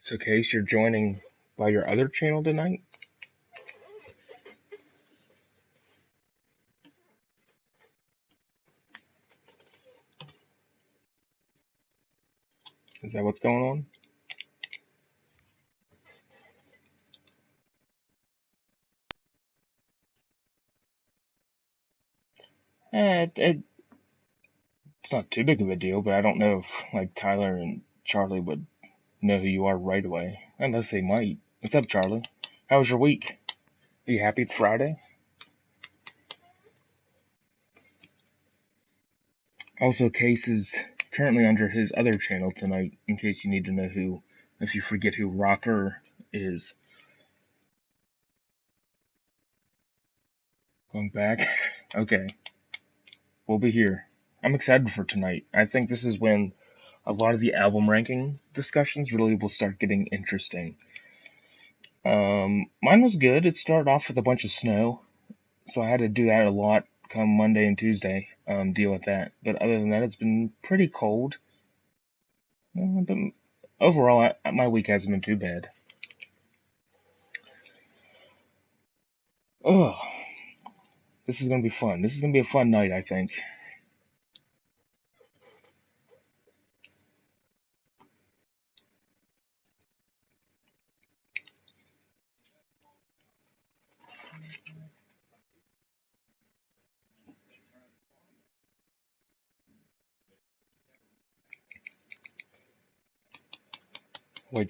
So, Case, you're joining by your other channel tonight? Is that what's going on? It's not too big of a deal, but I don't know if like Tyler and Charlie would know who you are right away, unless they might. What's up, Charlie? How was your week? Are you happy it's Friday? Also, Case is currently under his other channel tonight, in case you need to know who, if you forget who Rocker is. Going back? Okay, we'll be here. I'm excited for tonight. I think this is when a lot of the album ranking discussions really will start getting interesting. Mine was good. It started off with a bunch of snow, so I had to do that a lot come Monday and Tuesday, deal with that. But other than that, it's been pretty cold. But overall, my week hasn't been too bad. Oh, this is gonna be fun. This is gonna be a fun night, I think.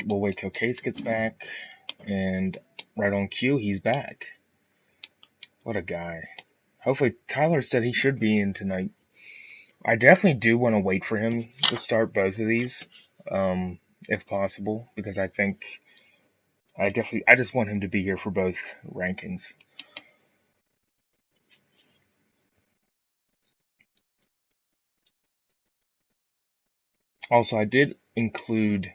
We'll wait till Case gets back, and right on cue, he's back. What a guy. Hopefully, Tyler said he should be in tonight. I definitely do want to wait for him to start both of these, if possible, because I just want him to be here for both rankings. Also, I did include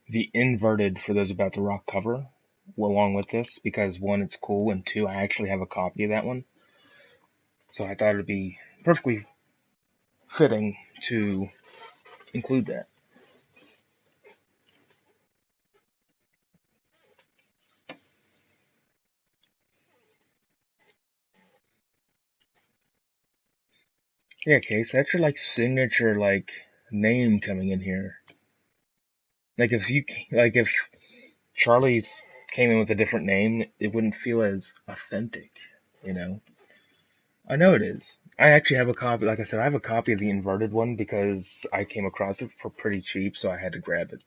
the inverted for those about the rock cover along with this because one, it's cool, and two, I actually have a copy of that one. So I thought it'd be perfectly fitting to include that. Yeah, Case, that's your like signature like name coming in here. Like if Charlie's came in with a different name, it wouldn't feel as authentic, you know? I know it is. I actually have a copy, like I said, I have a copy of the inverted one because I came across it for pretty cheap, so I had to grab it.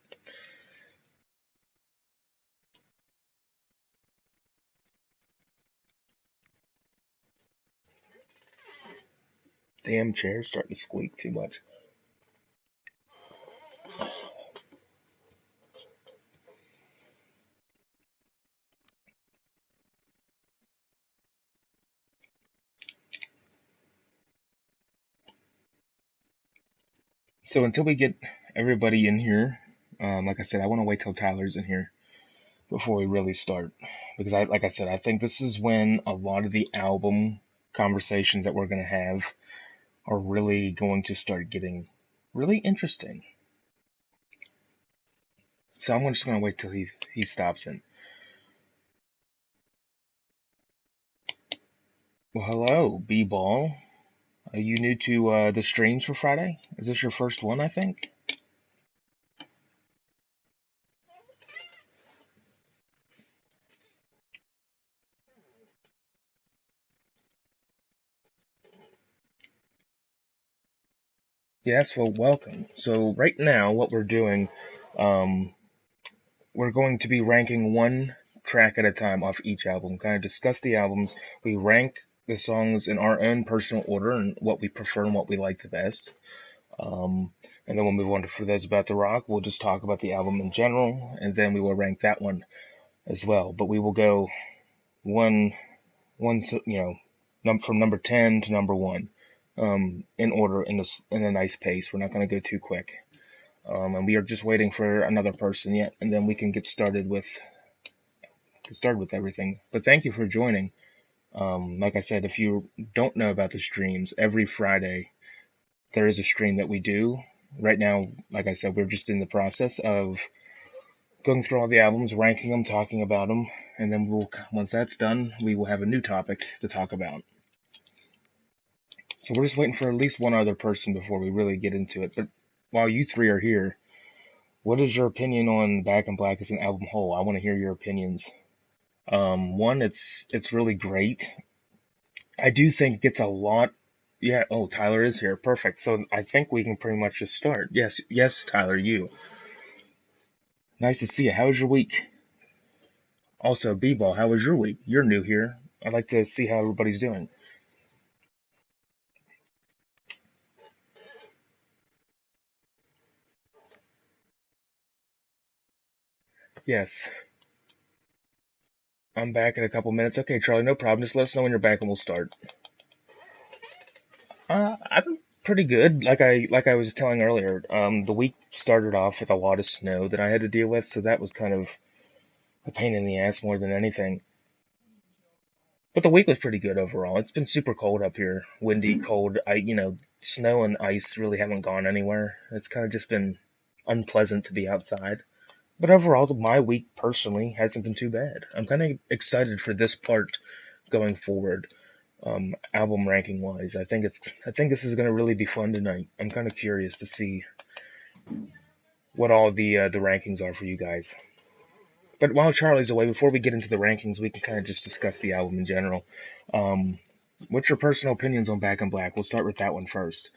Damn chair's starting to squeak too much. So until we get everybody in here, like I said, I want to wait till Tyler's in here before we really start. Because like I said, I think this is when a lot of the album conversations that we're going to have are really going to start getting really interesting. So I'm just going to wait till he stops in. Well, hello, B-Ball. Are you new to the streams for Friday? Is this your first one, I think? Yes, well, welcome. So right now, what we're doing, um, we're going to be ranking one track at a time off each album. Kind of discuss the albums. We rank the songs in our own personal order and what we prefer and what we like the best. Um, and then we'll move on to For Those About the Rock. We'll just talk about the album in general, and then we will rank that one as well. But we will go one, from number 10 to number one, in order in a nice pace. We're not going to go too quick. And we are just waiting for another person yet, and then we can get started with everything. But thank you for joining. Like I said, if you don't know about the streams, every Friday there is a stream that we do. Right now, like I said, we're just in the process of going through all the albums, ranking them, talking about them, and then once that's done, we will have a new topic to talk about. So we're just waiting for at least one other person before we really get into it. But while you three are here, what is your opinion on Back in Black as an album whole? I want to hear your opinions. One, it's really great. I do think it gets a lot. Yeah. Oh, Tyler is here. Perfect. So I think we can pretty much just start. Yes. Yes, Tyler. You. Nice to see you. How was your week? Also, B-Ball, how was your week? You're new here. I'd like to see how everybody's doing. Yes. I'm back in a couple minutes. Okay, Charlie, no problem. Just let us know when you're back and we'll start. I'm pretty good. Like I was telling earlier, the week started off with a lot of snow that I had to deal with, so that was kind of a pain in the ass more than anything. But the week was pretty good overall. It's been super cold up here, windy, cold. Snow and ice really haven't gone anywhere. It's kind of just been unpleasant to be outside. But overall, my week personally hasn't been too bad. I'm kind of excited for this part going forward, album ranking wise. I think this is gonna really be fun tonight. I'm kind of curious to see what all the rankings are for you guys. But while Charlie's away, before we get into the rankings, we can kind of just discuss the album in general. Um, what's your personal opinions on Back in Black? We'll start with that one first.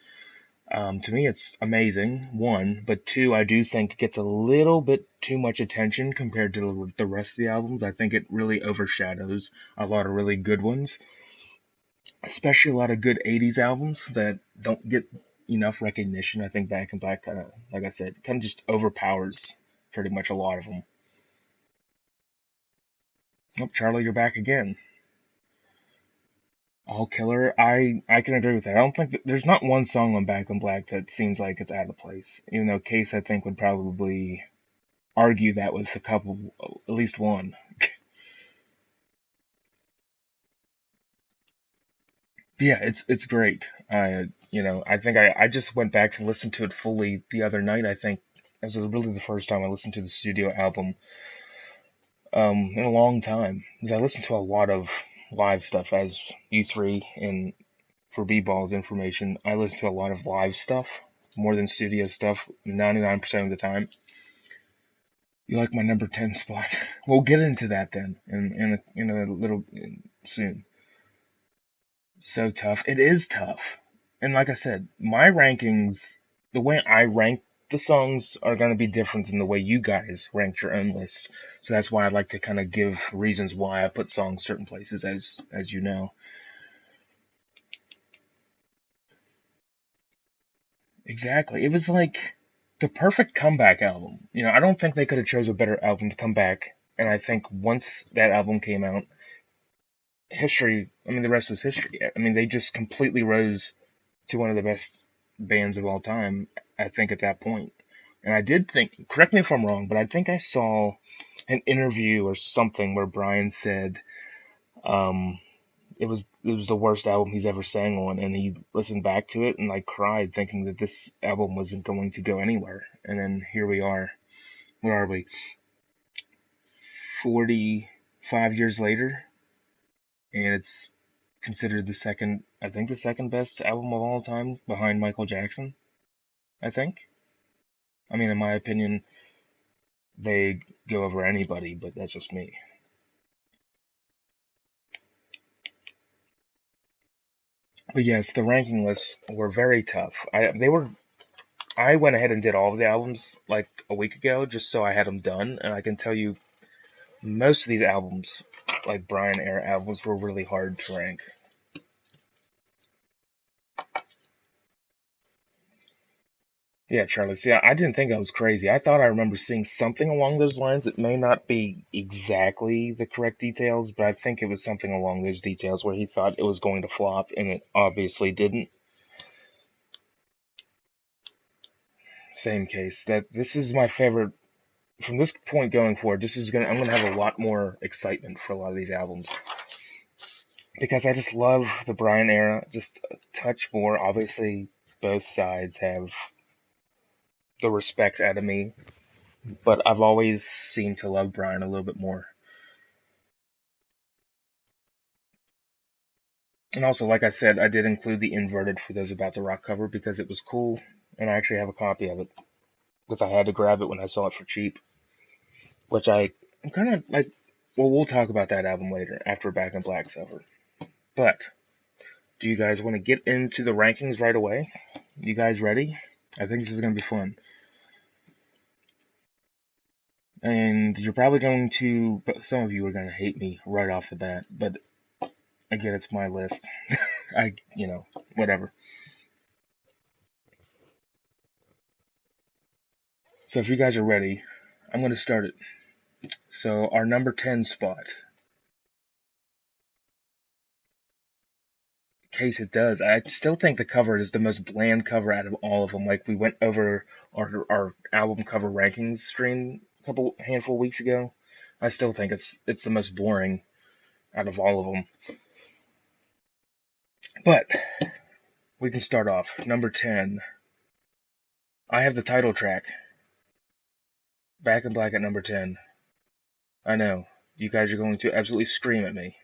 To me, it's amazing, one, but two, I do think it gets a little bit too much attention compared to the rest of the albums. I think it really overshadows a lot of really good ones, especially a lot of good 80s albums that don't get enough recognition. I think Back in Black kind of, like I said, kind of just overpowers pretty much a lot of them. Oh, Charlie, you're back again. All killer. I can agree with that. I don't think there's not one song on Back in Black that seems like it's out of place. Even though Case, I think, would probably argue that with a couple, at least one. Yeah, it's great. I think I just went back and listened to it fully the other night. I think this was really the first time I listened to the studio album in a long time. 'Cause I listened to a lot of live stuff as you three and for B-Ball's information. I listen to a lot of live stuff more than studio stuff 99% of the time. You like my number 10 spot? We'll get into that then in a little soon. So tough. It is tough. And like I said, my rankings, the way I rank the songs are going to be different than the way you guys ranked your own list. So that's why I'd like to kind of give reasons why I put songs certain places, as you know. Exactly. It was like the perfect comeback album. I don't think they could have chose a better album to come back. And I think once that album came out, history, I mean, the rest was history. I mean, they just completely rose to one of the best bands of all time, I think, at that point. And I did think, correct me if I'm wrong, but I think I saw an interview or something where Brian said um, it was the worst album he's ever sang on, and he listened back to it and like cried, thinking that this album wasn't going to go anywhere. And then here we are. Where are we? 45 years later, and it's considered the second, I think, the second best album of all time behind Michael Jackson. I think. I mean, in my opinion, they go over anybody, but that's just me. But yes, the ranking lists were very tough. I went ahead and did all of the albums like a week ago just so I had them done, and I can tell you most of these albums, like Brian era albums, were really hard to rank. Yeah, Charlie. See, I didn't think I was crazy. I thought I remember seeing something along those lines. It may not be exactly the correct details, but I think it was something along those details where he thought it was going to flop, and it obviously didn't. Same case. That this is my favorite from this point going forward. I'm gonna have a lot more excitement for a lot of these albums because I just love the Brian era just a touch more. Obviously, both sides have the respect out of me. but I've always seemed to love Brian a little bit more. And also, like I said, I did include the inverted for those about the rock cover because it was cool, and I actually have a copy of it because I had to grab it when I saw it for cheap, which I'm kind of like. Well, we'll talk about that album later after Back in Black's over. But do you guys want to get into the rankings right away? You guys ready? I think this is gonna be fun. And you're probably going to, but some of you are going to hate me right off the bat, but again, it's my list. Whatever. So if you guys are ready, I'm going to start it. So our number 10 spot, in case it does, I still think the cover is the most bland cover out of all of them. Like we went over our album cover rankings stream a handful of weeks ago. I still think it's the most boring out of all of them. But we can start off. Number 10. I have the title track. Back in Black at number 10. I know. You guys are going to absolutely scream at me.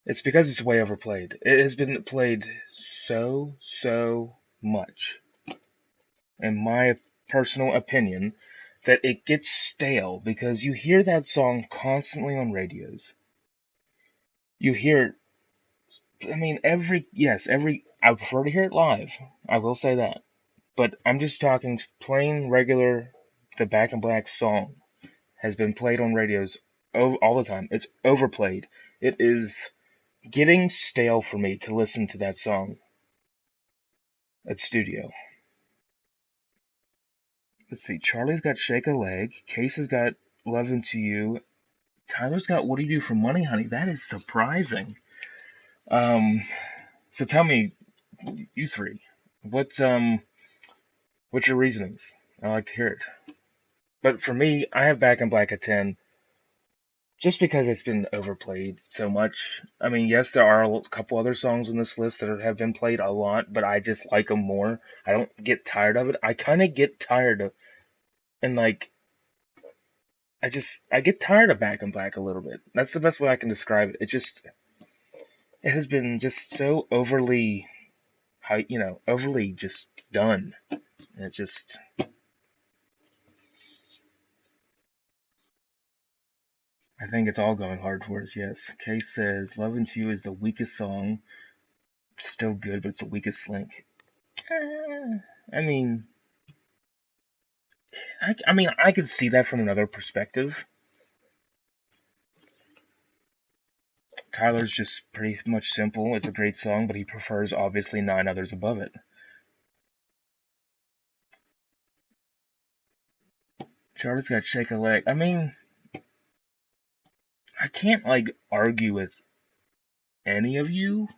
It's because it's way overplayed. It has been played so much, in my personal opinion, that it gets stale because you hear that song constantly on radios. You hear I mean, I prefer to hear it live. I will say that. But I'm just talking plain regular, the Back in Black song has been played on radios all the time. It's overplayed. It is getting stale for me to listen to that song at studio. Let's see. Charlie's got Shake a Leg. Case has got Love Into You. Tyler's got What Do You Do for Money, Honey? That is surprising. Um, so tell me, you three, what's your reasonings? I like to hear it. But for me, I have Back in Black at 10 just because it's been overplayed so much. I mean, yes, there are a couple other songs on this list that have been played a lot, but I just like them more. I don't get tired of it. I kind of get tired of, and like, I get tired of Back in Black a little bit. That's the best way I can describe it. It has been just so overly, overly just done. And it's just, I think it's all going hard for us, yes. Case says, Love Into You is the weakest song. It's still good, but it's the weakest link. I mean, I could see that from another perspective. Tyler's just pretty much simple. It's a great song, but he prefers obviously 9 others above it. Charlie's got Shake a Leg. I mean, I can't like argue with any of you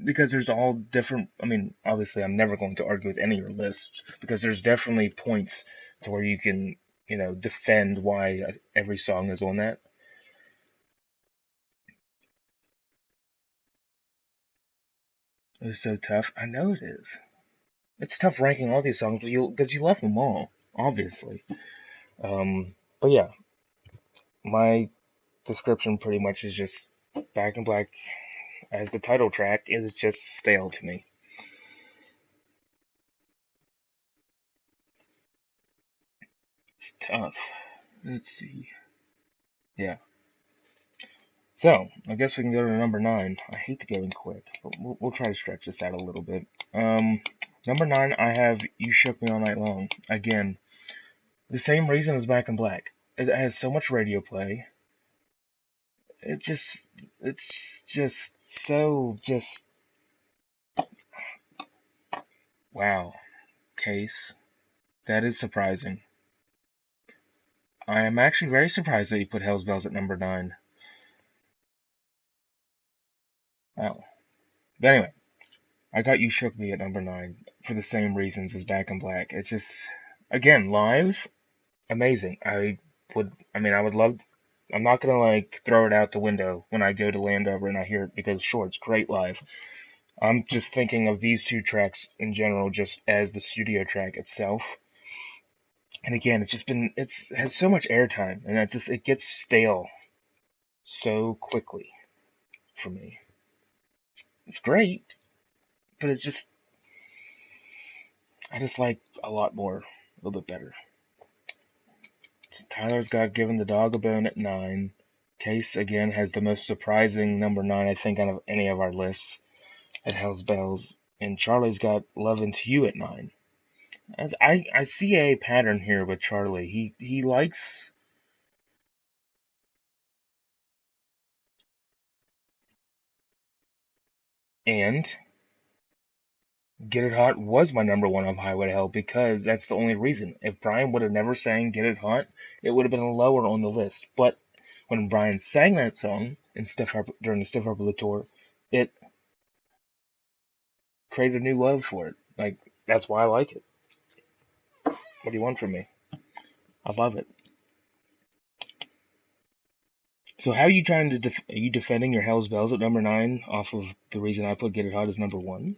because there's all different. I mean, obviously, I'm never going to argue with any of your lists because there's definitely points to where you can, defend why every song is on that. It's so tough. I know it is. It's tough ranking all these songs because you love them all, obviously. But yeah, my description pretty much is just Back in Black as the title track is just stale to me. It's tough. Let's see. Yeah. So, I guess we can go to number 9. I hate to go in quick, but we'll try to stretch this out a little bit. Number 9, I have You Shook Me All Night Long. Again, the same reason as Back in Black. It has so much radio play. It just, it's just so, just, wow. Case. That is surprising. I am actually very surprised that you put Hell's Bells at number 9. Wow. But anyway, I got You Shook Me at number 9 for the same reasons as Back in Black. It's just, again, live, amazing. I would love, I'm not gonna like throw it out the window when I go to Landover and I hear it because sure, it's great live. I'm just thinking of these two tracks in general just as the studio track itself. And again, it has so much airtime, and it gets stale so quickly for me. It's great, but I just like a lot more, a little bit better. Tyler's got Given the Dog a Bone at 9. Case again has the most surprising number 9 I think out of any of our lists at Hell's Bells, and Charlie's got Love Into You at 9. As I see a pattern here with Charlie. He likes, and Get It Hot was my number 1 of Highway to Hell because that's the only reason. If Brian would have never sang Get It Hot, it would have been lower on the list. But when Brian sang that song during the Stiff Upper Lip tour, it created a new love for it. Like, that's why I like it. What do you want from me? I love it. So how are you trying to are you defending your Hell's Bells at number 9 off of the reason I put Get It Hot as number 1?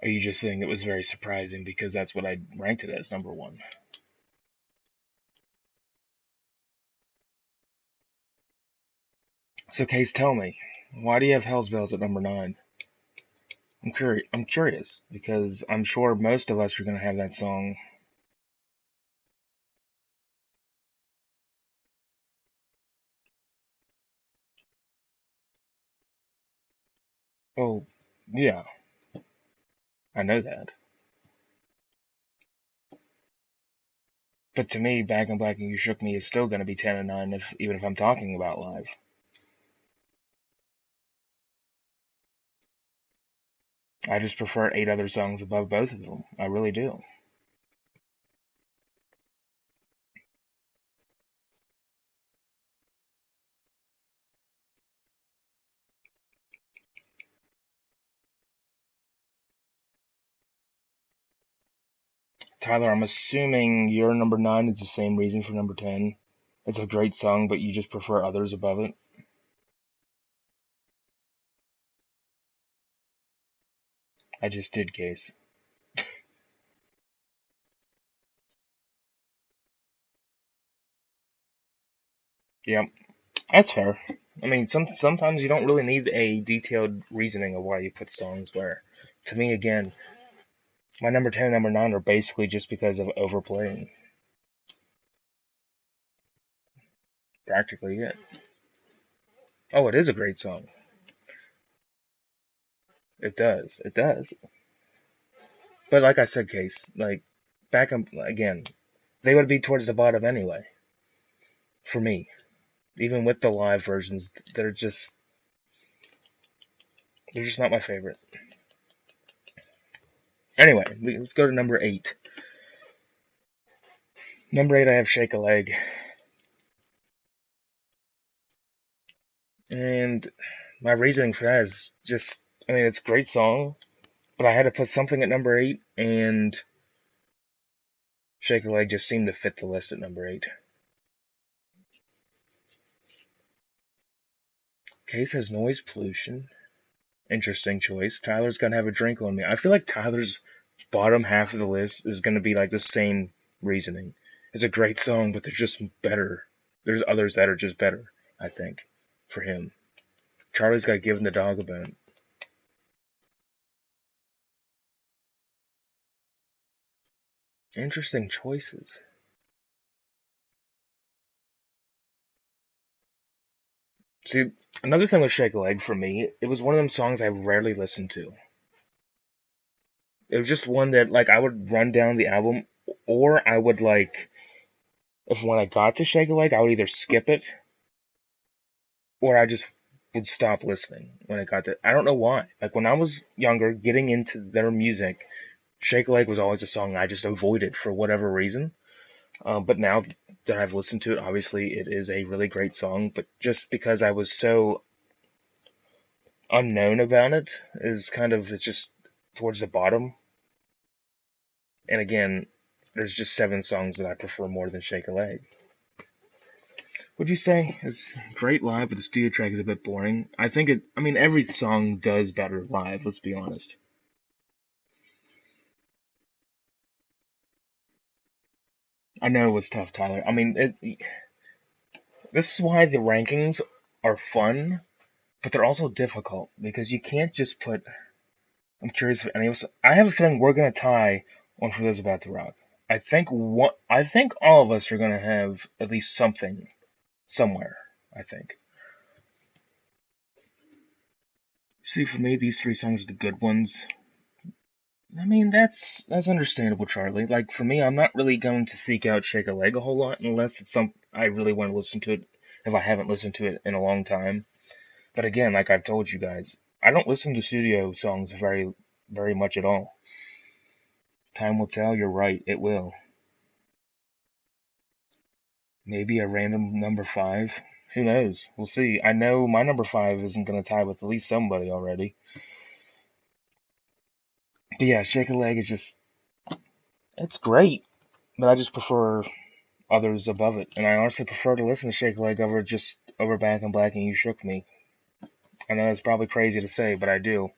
Are you just saying it was very surprising because that's what I ranked it as number 1? So Case, tell me, why do you have Hell's Bells at number 9? I'm curious because I'm sure most of us are going to have that song. Oh, yeah, I know that. But to me, Back in Black and You Shook Me is still going to be 10 and 9 even if I'm talking about live. I just prefer 8 other songs above both of them. I really do. Tyler, I'm assuming your number 9 is the same reason for number 10. It's a great song, but you just prefer others above it. I just did, Case. Yep, that's fair. I mean, sometimes you don't really need a detailed reasoning of why you put songs where. To me, again, my number 10 and number 9 are basically just because of overplaying. Practically it. Oh, it is a great song. It does. It does. But like I said, Case, like, again, they would be towards the bottom anyway. For me. Even with the live versions, they're just not my favorite. Anyway, let's go to number 8. Number 8, I have Shake a Leg. And my reasoning for that is just, I mean, it's a great song, but I had to put something at number 8, and Shake a Leg just seemed to fit the list at number 8. Case has Noise Pollution. Interesting choice. Tyler's gonna have a drink on me. I feel like Tyler's bottom half of the list is gonna be like the same reasoning. It's a great song, but there's just better. There's others that are just better, I think, for him. Charlie's got Given the Dog a Bone. Interesting choices. See, another thing with Shake a Leg for me, it was one of them songs I rarely listened to. It was just one that like I would run down the album, or I would like if when I got to Shake a Leg, I would either skip it or I just would stop listening when it got to. I don't know why. Like when I was younger, getting into their music, Shake a Leg was always a song I just avoided for whatever reason. But now that I've listened to it, obviously it is a really great song. But just because I was so unknown about it, is kind of it's just towards the bottom. And again, there's just 7 songs that I prefer more than Shake a Leg. Would you say it's great live, but the studio track is a bit boring? I think it. I mean, every song does better live. Let's be honest. I know it was tough, Tyler. I mean, this is why the rankings are fun, but they're also difficult because you can't just put. I'm curious if any of us. I have a feeling we're gonna tie on For Those About to Rock. I think all of us are gonna have at least something somewhere. I think. See, for me, these 3 songs are the good ones. I mean, that's understandable, Charlie. Like for me, I'm not really going to seek out Shake a Leg a whole lot unless it's some I really want to listen to it if I haven't listened to it in a long time. But again, like I've told you guys, I don't listen to studio songs very much at all. Time will tell, you're right, it will. Maybe a random number 5. Who knows? We'll see. I know my number 5 isn't going to tie with at least somebody already. But yeah, Shake a Leg is just, it's great. But I just prefer others above it. And I honestly prefer to listen to Shake a Leg over Back in Black and You Shook Me. I know it's probably crazy to say, but I do.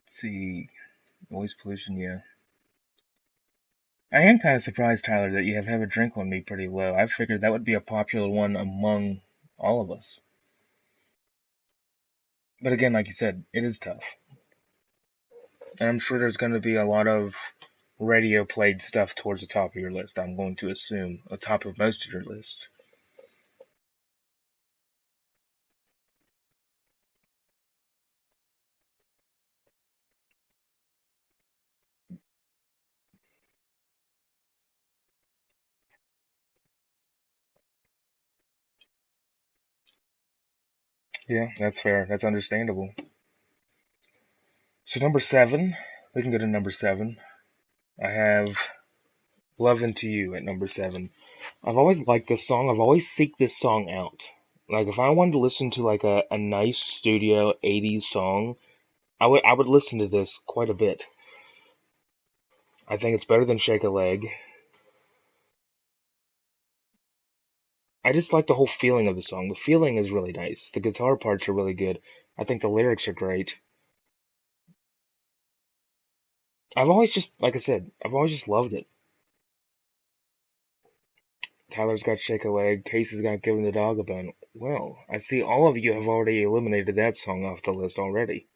Let's see, noise pollution, yeah. I am kind of surprised, Tyler, that you have a drink on me pretty low. I figured that would be a popular one among all of us. But again, like you said, it is tough. And I'm sure there's going to be a lot of radio played stuff towards the top of your list. I'm going to assume, the top of most of your list. Yeah, that's fair. That's understandable. So number 7, we can go to number 7. I have Love Into You at number 7. I've always liked this song. I've always seeked this song out. Like if I wanted to listen to like a nice studio 80s song, I would listen to this quite a bit. I think it's better than Shake a Leg. I just like the whole feeling of the song. The feeling is really nice. The guitar parts are really good. I think the lyrics are great. I've always just, like I said, I've always just loved it. Tyler's got Shake a Leg. Casey's got Giving the Dog a Bone. Well, I see all of you have already eliminated that song off the list already.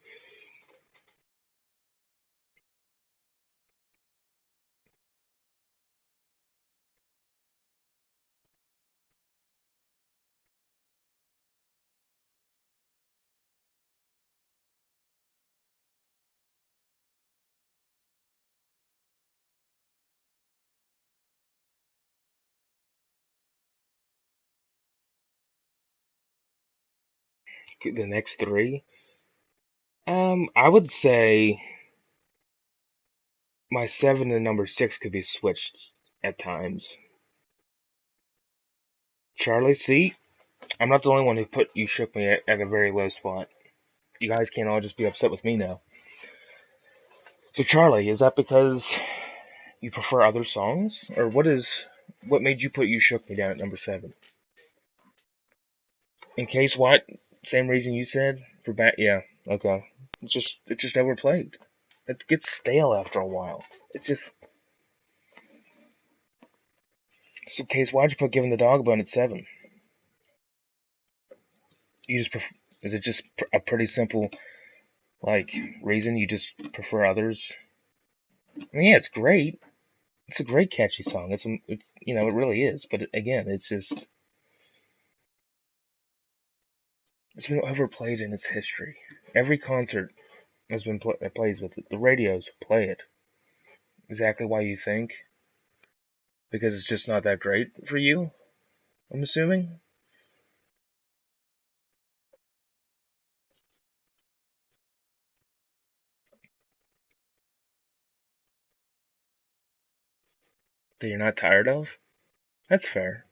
The next 3. I would say my 7 and number 6 could be switched at times. Charlie, see, I'm not the only one who put You Shook Me at a very low spot. You guys can't all just be upset with me now. So, Charlie, is that because you prefer other songs, or what made you put You Shook Me down at number 7? In case what? Same reason you said for back. Yeah, okay. It's just overplayed. It gets stale after a while. It's just. So, Case, why'd you put Giving the Dog a Bone at 7? You just is it just a pretty simple like reason you just prefer others? I mean, yeah, it's great. It's a great catchy song. It's it really is. But again, it's been overplayed in its history. Every concert has been that plays with it. The radios play it. Exactly why you think? Because it's just not that great for you. I'm assuming that you're not tired of. That's fair.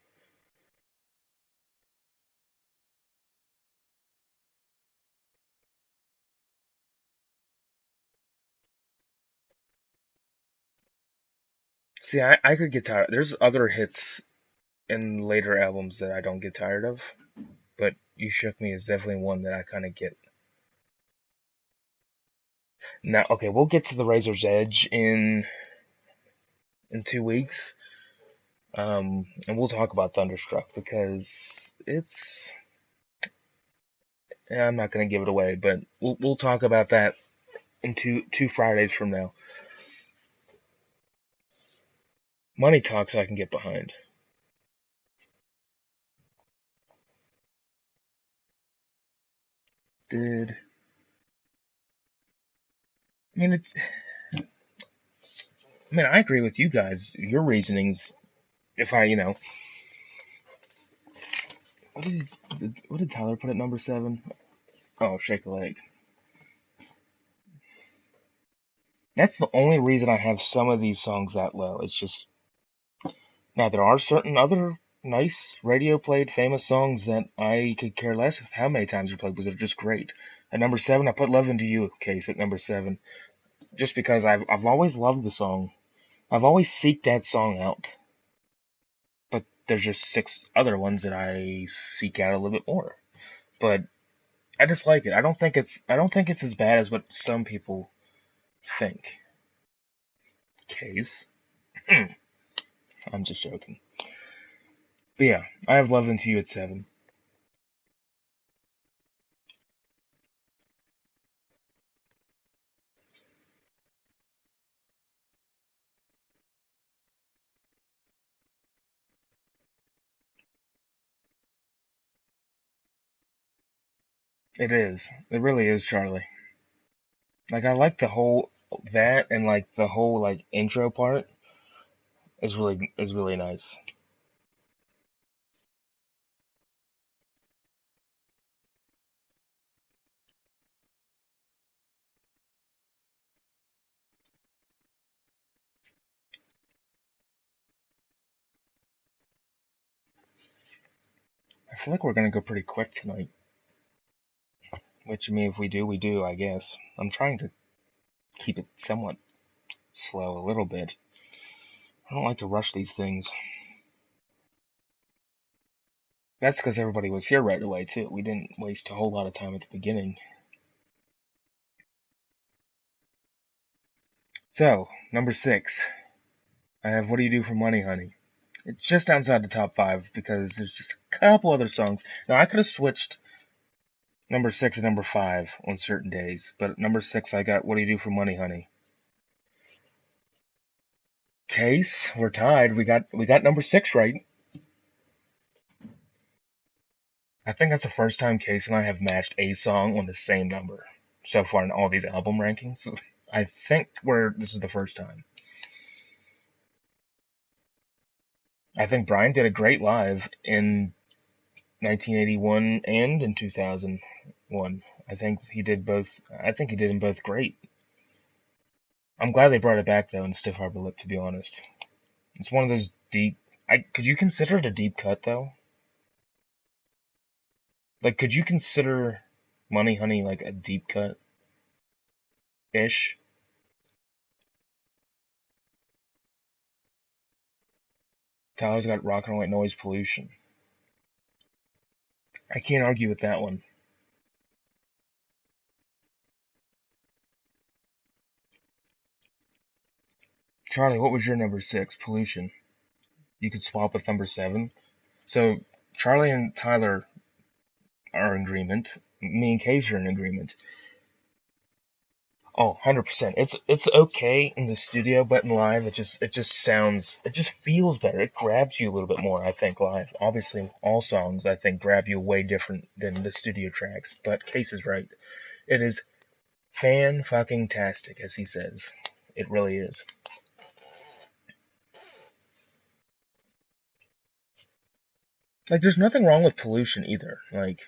See, I could get tired. There's other hits in later albums that I don't get tired of, but You Shook Me is definitely one that I kind of get. Now, okay, we'll get to the Razor's Edge in 2 weeks, and we'll talk about Thunderstruck because it's. I'm not gonna give it away, but we'll talk about that in two Fridays from now. Money Talks I can get behind. Did I mean it's I mean I agree with you guys. Your reasonings. If I what did Tyler put at number 7? Oh, Shake a Leg. That's the only reason I have some of these songs that low. It's just now there are certain other nice radio played famous songs that I could care less how many times they're played because they're just great. At number 7, I put Love Into You Case at number 7, just because I've always loved the song. I've always seeked that song out, but there's just 6 other ones that I seek out a little bit more. But I just like it. I don't think it's as bad as what some people think. Case. I'm just joking. But yeah, I have Love Into You at 7. It is. It really is, Charlie. Like I like the whole that and like the whole like intro part is really nice. I feel like we're gonna go pretty quick tonight. Which I mean, if we do, we do. I guess I'm trying to keep it somewhat slow a little bit. I don't like to rush these things. That's because everybody was here right away too. We didn't waste a whole lot of time at the beginning. So number 6, I have What Do You Do for Money, Honey. It's just outside the top 5 because there's just a couple other songs. Now I could have switched number 6 and number 5 on certain days, but at number 6 I got What Do You Do for Money, Honey. Case, we're tied. We got number 6 right. I think that's the first time Case and I have matched a song on the same number so far in all these album rankings. I think this is the first time. I think Brian did a great live in 1981 and in 2001. I think he did both. I think he did them both great. I'm glad they brought it back though in Stiff Harbor Lip. To be honest, it's one of those deep. Could you consider it a deep cut though? Like, could you consider Money Honey like a deep cut ish? Tyler's got Rock and White Noise Pollution. I can't argue with that one. Charlie, what was your number 6? Pollution. You could swap with number 7. So Charlie and Tyler are in agreement. Me and Case are in agreement. Oh, 100%. It's okay in the studio, but in live it just feels better. It grabs you a little bit more, I think, live. Obviously, all songs I think grab you way different than the studio tracks, but Case is right. It is fan fucking tastic, as he says. It really is. Like, there's nothing wrong with Pollution either. Like,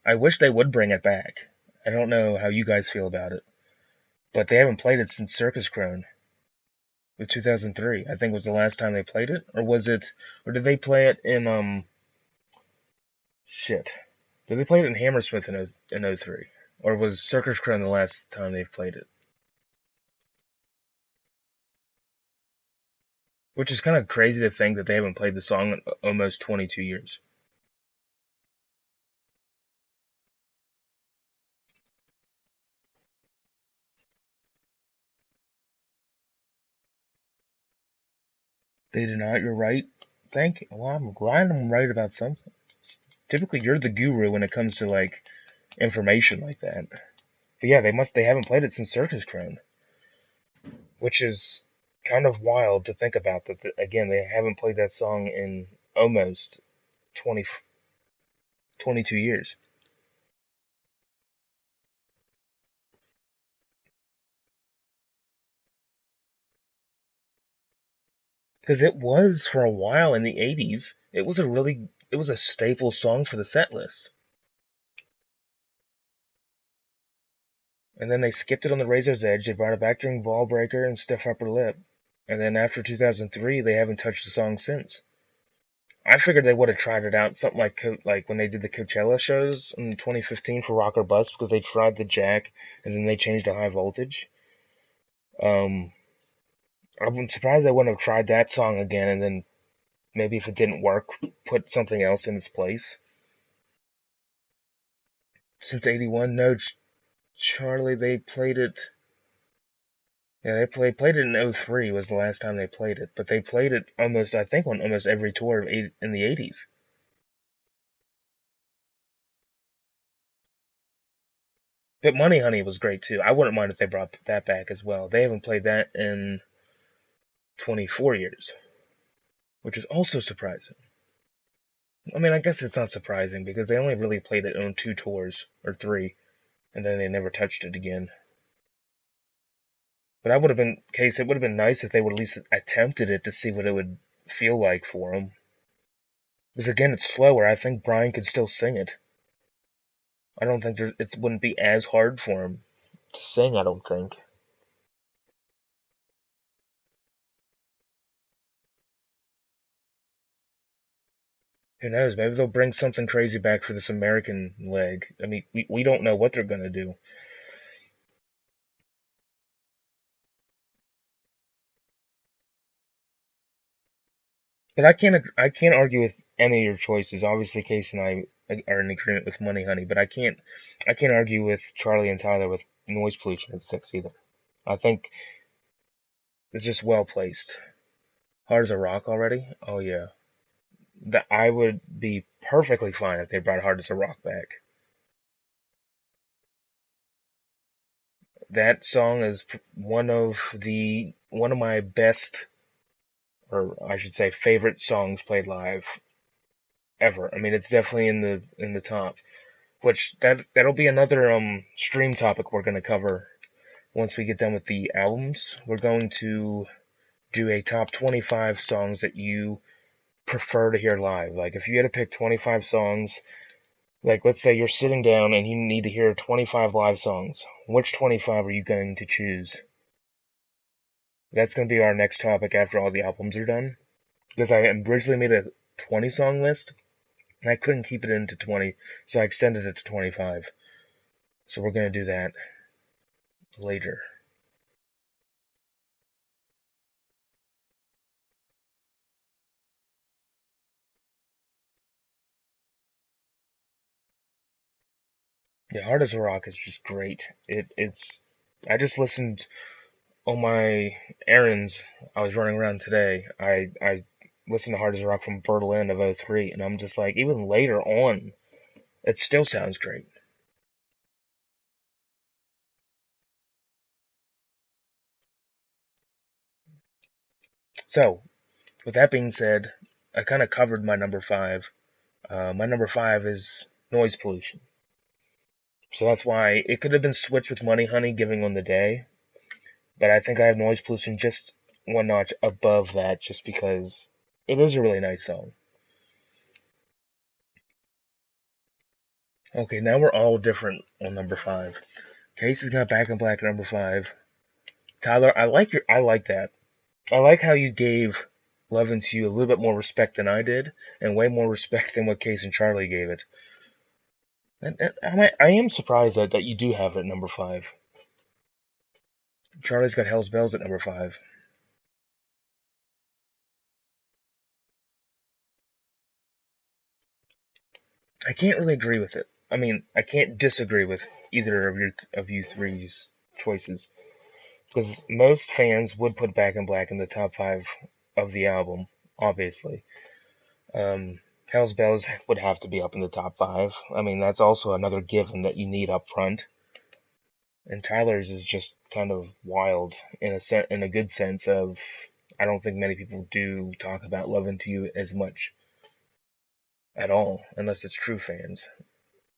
I wish they would bring it back. I don't know how you guys feel about it, but they haven't played it since Circus Crone with 2003. I think was the last time they played it, or did they play it in shit? Did they play it in Hammersmith in 03, or was Circus Crone the last time they've played it? Which is kind of crazy to think that they haven't played the song in almost 22 years. They did not. You're right. Thank you. Well, I'm glad I'm right about something. Typically, you're the guru when it comes to like information like that. But yeah, they haven't played it since Circus Crone, which is kind of wild to think about. That again, they haven't played that song in almost 20, 22 years. Because it was for a while in the 80s. It was a staple song for the set list. And then they skipped it on the Razor's Edge. They brought it back during Ball Breaker and Stiff Upper Lip. And then after 2003, they haven't touched the song since. I figured they would have tried it out, something like when they did the Coachella shows in 2015 for Rock or Bust, because they tried the Jack and then they changed to High Voltage. Um, I'm surprised they wouldn't have tried that song again, and then maybe if it didn't work, put something else in its place. Since '81, no, Charlie, they played it. Yeah, they played it in '03 was the last time they played it, but they played it almost, I think, on almost every tour in the '80s. But Money Honey was great too. I wouldn't mind if they brought that back as well. They haven't played that in 24 years, which is also surprising. I mean, I guess it's not surprising because they only really played it on two tours or three, and then they never touched it again. But I would have been case. It would have been nice if they would at least attempted it to see what it would feel like for them. Because again, it's slower. I think Brian could still sing it. I don't think it wouldn't be as hard for him to sing. I don't think. Who knows? Maybe they'll bring something crazy back for this American leg. I mean, we don't know what they're gonna do. But I can't argue with any of your choices. Obviously, Case and I are in agreement with Money Honey, but I can't argue with Charlie and Tyler with Noise Pollution at 6 either. I think it's just well placed. Hard as a Rock already? Oh yeah. That I would be perfectly fine if they brought Hard as a Rock back. That song is one of my best, or I should say favorite songs played live ever. I mean, it's definitely in the top. Which that'll be another stream topic we're gonna cover once we get done with the albums. We're going to do a top 25 songs that you prefer to hear live. Like if you had to pick 25 songs, like let's say you're sitting down and you need to hear 25 live songs, which 25 are you going to choose? That's going to be our next topic after all the albums are done. Because I originally made a 20 song list and I couldn't keep it into 20, so I extended it to 25. So we're going to do that later. Yeah, Hard as a Rock is just great. It's I just listened on my errands. I was running around today. I listened to Hard as a Rock from Berlin of '03, and I'm just like, even later on, it still sounds great. So, with that being said, I kind of covered my number five. My number five is Noise Pollution. So that's why it could have been switched with Money Honey giving on the day, but I think I have Noise Pollution just one notch above that just because it is a really nice song. Okay, now we're all different on number five. Casey's got Back in Black at number five. Tyler, I like that. I like how you gave Love Into You a little bit more respect than I did, and way more respect than what Case and Charlie gave it. I am surprised that you do have it at number five. Charlie's got Hell's Bells at number five. I can't really agree with it. I mean, I can't disagree with either of you three's choices because most fans would put Back in Black in the top five of the album, obviously. Hell's Bells would have to be up in the top five. I mean, that's also another given that you need up front. And Tyler's is just kind of wild in a good sense of I don't think many people do talk about Love Into You as much at all, unless it's true fans.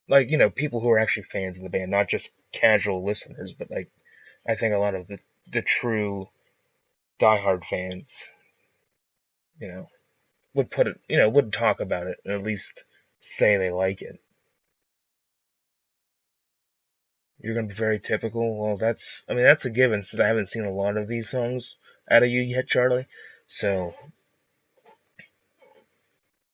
Like, people who are actually fans of the band, not just casual listeners, but like I think a lot of the true diehard fans, you know, would put it, would talk about it and at least say they like it. You're gonna be very typical. Well, I mean, that's a given since I haven't seen a lot of these songs out of you yet, Charlie. So,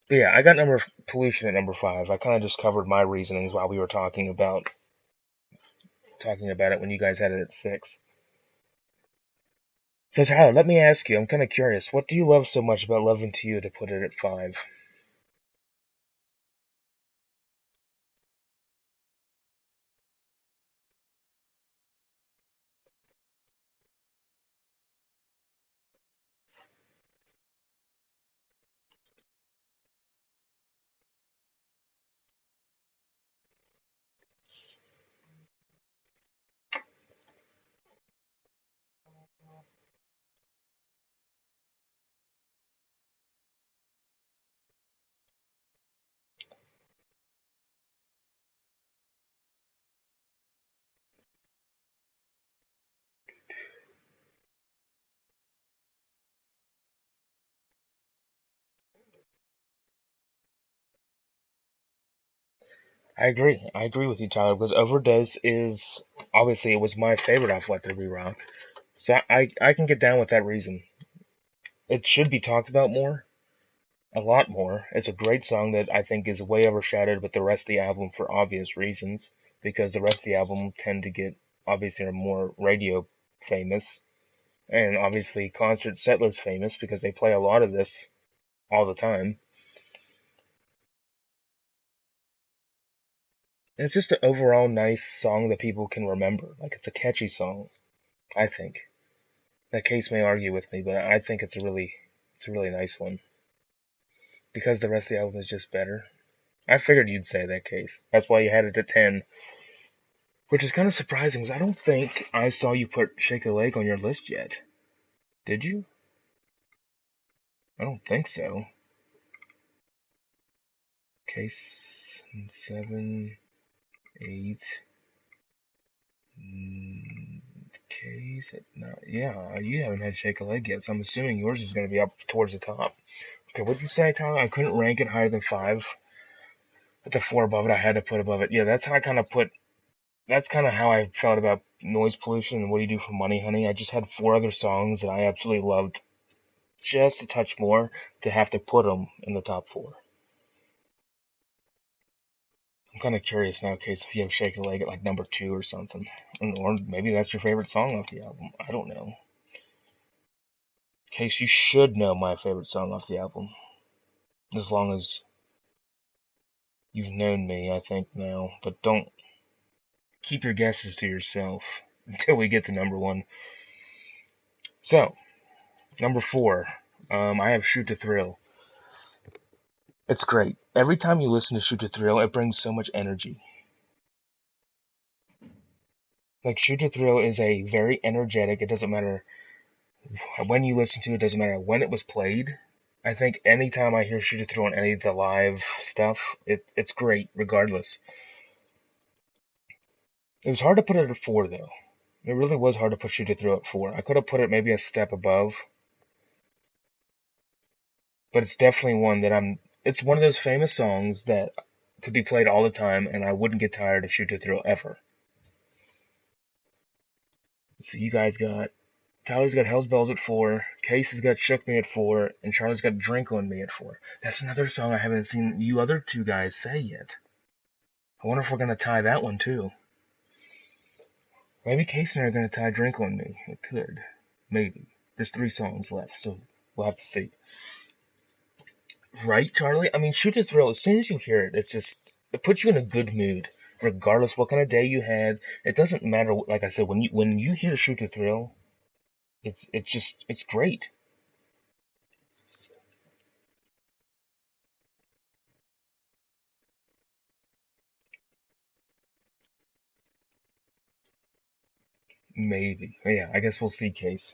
but yeah, I got number pollution at number five. I kind of just covered my reasonings while we were talking about it when you guys had it at six. So Tyler, let me ask you. I'm kind of curious. What do you love so much about Love Into You to put it at five? I agree. I agree with you, Tyler, because Overdose is obviously it was my favorite off Let There Be Rock. So I can get down with that reason. It should be talked about more, a lot more. It's a great song that I think is way overshadowed with the rest of the album for obvious reasons, because the rest of the album tend to get obviously are more radio famous, and obviously concert setlist famous because they play a lot of this all the time. And it's just an overall nice song that people can remember. Like it's a catchy song, I think. That Case may argue with me, but I think it's a really nice one because the rest of the album is just better. I figured you'd say that, Case. That's why you had it at 10, which is kind of surprising because I don't think I saw you put Shake a Leg on your list yet. Did you? I don't think so. Case 7, 8. Case no, yeah, you haven't had Shake a Leg yet, so I'm assuming yours is going to be up towards the top. Okay, what'd you say, Tyler? I couldn't rank it higher than 5. But the 4 above it, I had to put above it. Yeah, that's how I kind of put. That's kind of how I felt about Noise Pollution and What Do You Do for Money, Honey. I just had 4 other songs that I absolutely loved, just a touch more to have to put them in the top 4. I'm kind of curious now, Case, if you have Shake a Leg at like number 2 or something, or maybe that's your favorite song off the album. I don't know. Case, you should know my favorite song off the album, as long as you've known me, I think now. But don't keep your guesses to yourself until we get to number 1. So, number 4, I have Shoot to Thrill. It's great. Every time you listen to Shoot to Thrill, it brings so much energy. Like, Shoot to Thrill is a very energetic, it doesn't matter when you listen to it, doesn't matter when it was played. I think anytime I hear Shoot to Thrill on any of the live stuff, it's great regardless. It was hard to put it at 4, though. It really was hard to put Shoot to Thrill at 4. I could have put it maybe a step above, but it's definitely one that it's one of those famous songs that could be played all the time, and I wouldn't get tired of Shoot to Thrill ever. So you guys got Tyler's got Hell's Bells at 4, Case has got Shook Me at 4, and Charlie's got Drink on Me at 4. That's another song I haven't seen you other two guys say yet. I wonder if we're gonna tie that one too. Maybe Case and I are gonna tie Drink on Me. It could. Maybe. There's 3 songs left, so we'll have to see. Right, Charlie? I mean, Shoot to Thrill, as soon as you hear it, it's just it puts you in a good mood, regardless what kind of day you had. It doesn't matter. Like I said, when you hear Shoot to Thrill, it's great. Maybe. Yeah, I guess we'll see, Case.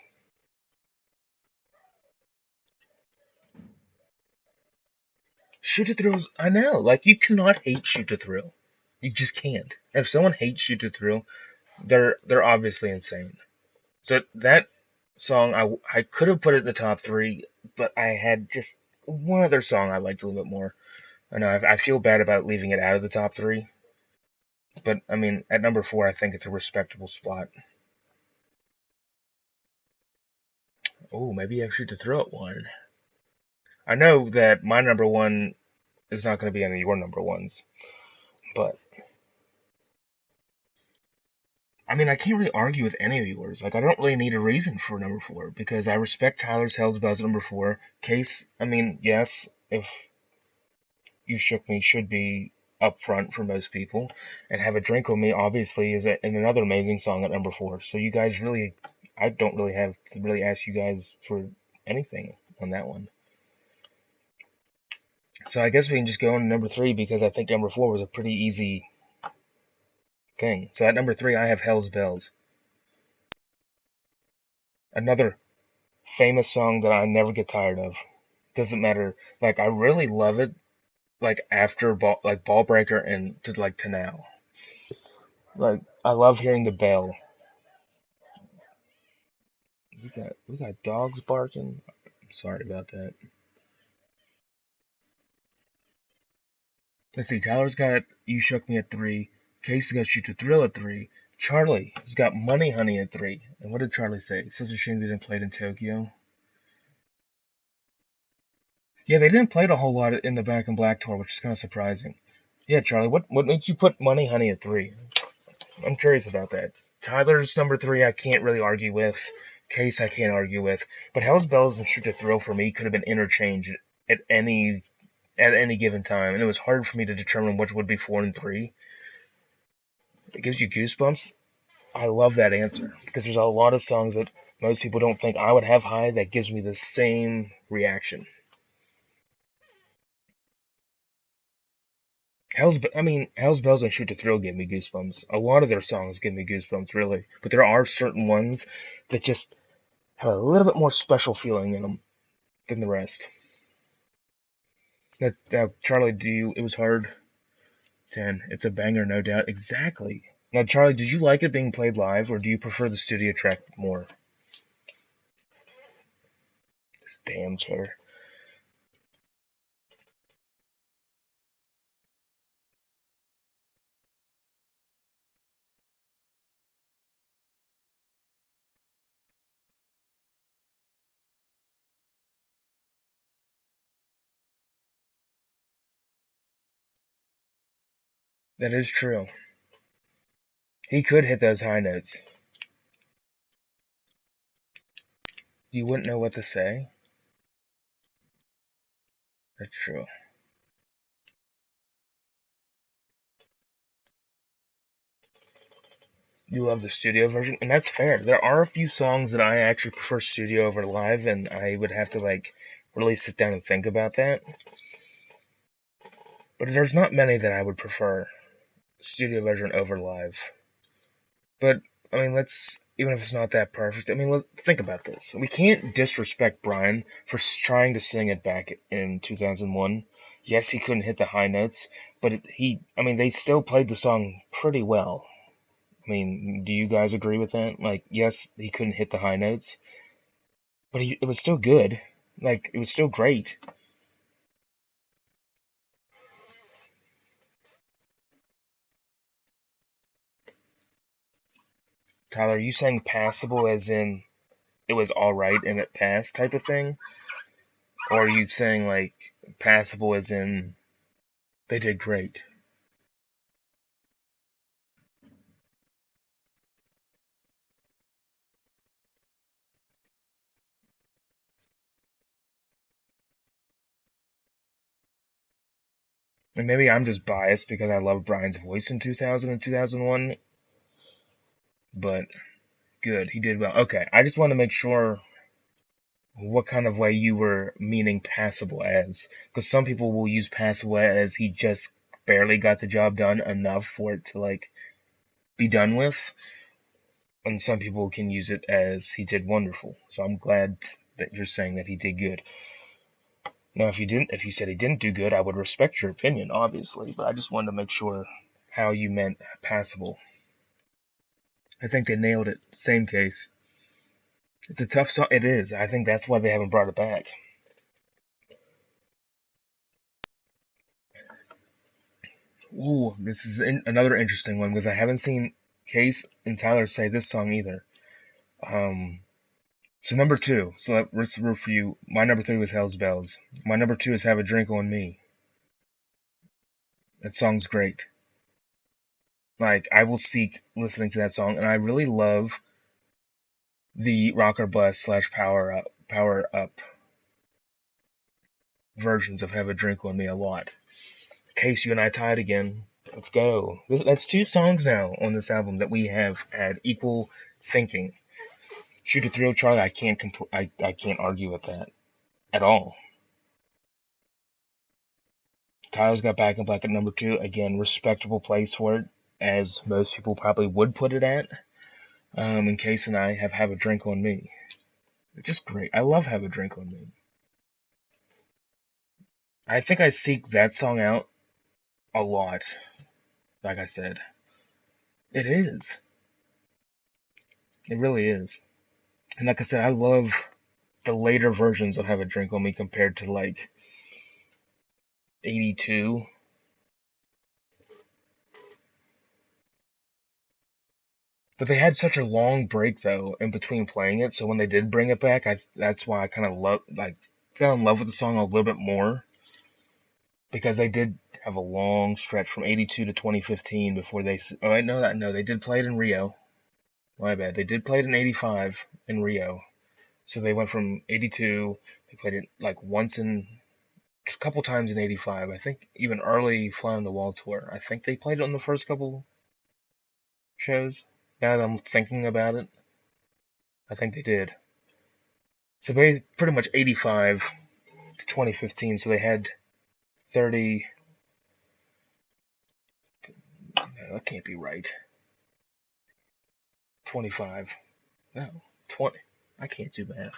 Shoot to Thrill. I know. Like you cannot hate Shoot to Thrill. You just can't. If someone hates Shoot to Thrill, they're obviously insane. So that song, I could have put it in the top three, but I had just one other song I liked a little bit more. I know I feel bad about leaving it out of the top three, but I mean at number four, I think it's a respectable spot. Oh, maybe I should throw it one. I know that my number one is not going to be any of your number ones, but I mean I can't really argue with any of yours. Like I don't really need a reason for number four because I respect Tyler's Hell's Bells at number four. Case, I mean yes, if You Shook Me should be up front for most people, and Have a Drink with Me obviously is another amazing song at number four. So you guys really, I don't really have to really ask you guys for anything on that one. So I guess we can just go on to number three because I think number four was a pretty easy thing. So at number three, I have Hell's Bells, another famous song that I never get tired of. Doesn't matter. Like I really love it. Like after Ball Breaker and to now. Like I love hearing the bell. We got dogs barking. I'm sorry about that. Let's see. Tyler's got You Shook Me at three. Casey got Shoot to Thrill at three. Charlie has got Money Honey at three. And what did Charlie say? It's such a shame they didn't play it in Tokyo. Yeah, they didn't play it a whole lot in the Back in Black tour, which is kind of surprising. Yeah, Charlie, what made you put Money Honey at three? I'm curious about that. Tyler's number three, I can't really argue with. Case, I can't argue with. But Hell's Bells and Shoot to Thrill for me could have been interchanged at any given time, and it was hard for me to determine which would be four and three. It gives you goosebumps. I love that answer because there's a lot of songs that most people don't think I would have high that gives me the same reaction. Hell's Bells and Shoot to Thrill give me goosebumps. A lot of their songs give me goosebumps, really. But there are certain ones that just have a little bit more special feeling in them than the rest. Now, Charlie, it was hard? 10. It's a banger, no doubt. Exactly. Now, Charlie, did you like it being played live, or do you prefer the studio track more? Damn, Cheddar. That is true. He could hit those high notes. You wouldn't know what to say. That's true. You love the studio version, and that's fair. There are a few songs that I actually prefer studio over live, and I would have to really sit down and think about that. But there's not many that I would prefer studio version over live. But I mean, let's even if it's not that perfect. I mean, think about this. We can't disrespect Brian for trying to sing it back in 2001. Yes, he couldn't hit the high notes, but I mean, they still played the song pretty well. I mean, do you guys agree with that? Like, yes, he couldn't hit the high notes, but it was still good. Like, it was still great. Tyler, are you saying passable as in it was alright and it passed type of thing? Or are you saying, like, passable as in they did great? And maybe I'm just biased because I love Brian's voice in 2000 and 2001, but good, he did well. Okay, I just want to make sure what kind of way you were meaning passable as, because some people will use passable as he just barely got the job done enough for it to like be done with, and some people can use it as he did wonderful. So I'm glad that you're saying that he did good. Now, if you said he didn't do good, I would respect your opinion, obviously, but I just wanted to make sure how you meant passable. I think they nailed it. Same case. It's a tough song. It is. I think that's why they haven't brought it back. Ooh, this is another interesting one because I haven't seen Case and Tyler say this song either. Um, so number two. So let's review. My number three was Hell's Bells. My number two is Have a Drink on Me. That song's great. Like I will seek listening to that song, and I really love the rocker bus slash power up versions of Have a Drink on Me a lot. Case, you and I tied again. Let's go. That's two songs now on this album that we have had equal thinking. Shoot a Thrill Charlie, I can't argue with that at all. Tyler's got Back in Black at number two. Again, respectable place for it, as most people probably would put it at. And Case and I have a Drink on Me. It's just great. I love Have a Drink on Me. I think I seek that song out a lot. Like I said, it is. It really is. And like I said, I love the later versions of Have a Drink on Me compared to like 82. But they had such a long break though in between playing it, so when they did bring it back, that's why I kind of fell in love with the song a little bit more because they did have a long stretch from 82 to 2015 before they. Oh, I know that. No, they did play it in Rio. My bad. They did play it in 85 in Rio. So they went from 82. They played it like once in a couple times in 85. I think even early Fly on the Wall tour. I think they played it on the first couple shows. Now that I'm thinking about it, I think they did. So pretty much 85 to 2015. So they had 30. No, that can't be right. 25. No, 20. I can't do math.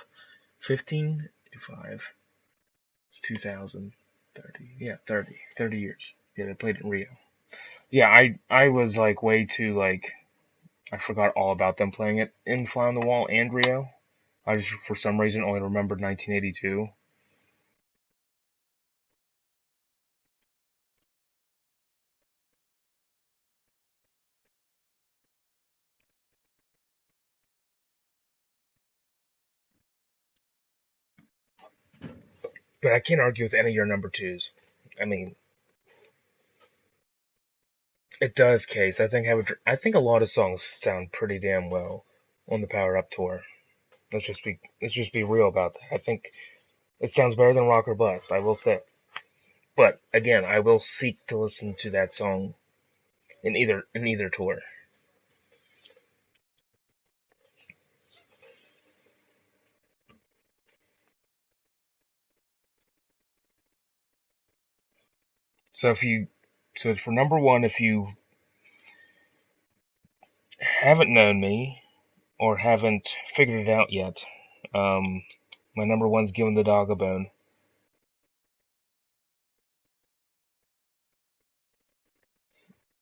15 to 5. It's 2000. 30. Yeah, 30. 30 years. Yeah, they played in Rio. Yeah, I was like way too like I forgot all about them playing it in Fly on the Wall and Rio. I just for some reason only remembered 1982. But I can't argue with any of your number twos. I mean, it does, Case. I think a lot of songs sound pretty damn well on the Power Up tour. Let's just be real about that. I think it sounds better than Rock or Bust, I will say. But again, I will seek to listen to that song in either tour. So if you so for number one, if you haven't known me or haven't figured it out yet, um, my number one's Giving the Dog a Bone.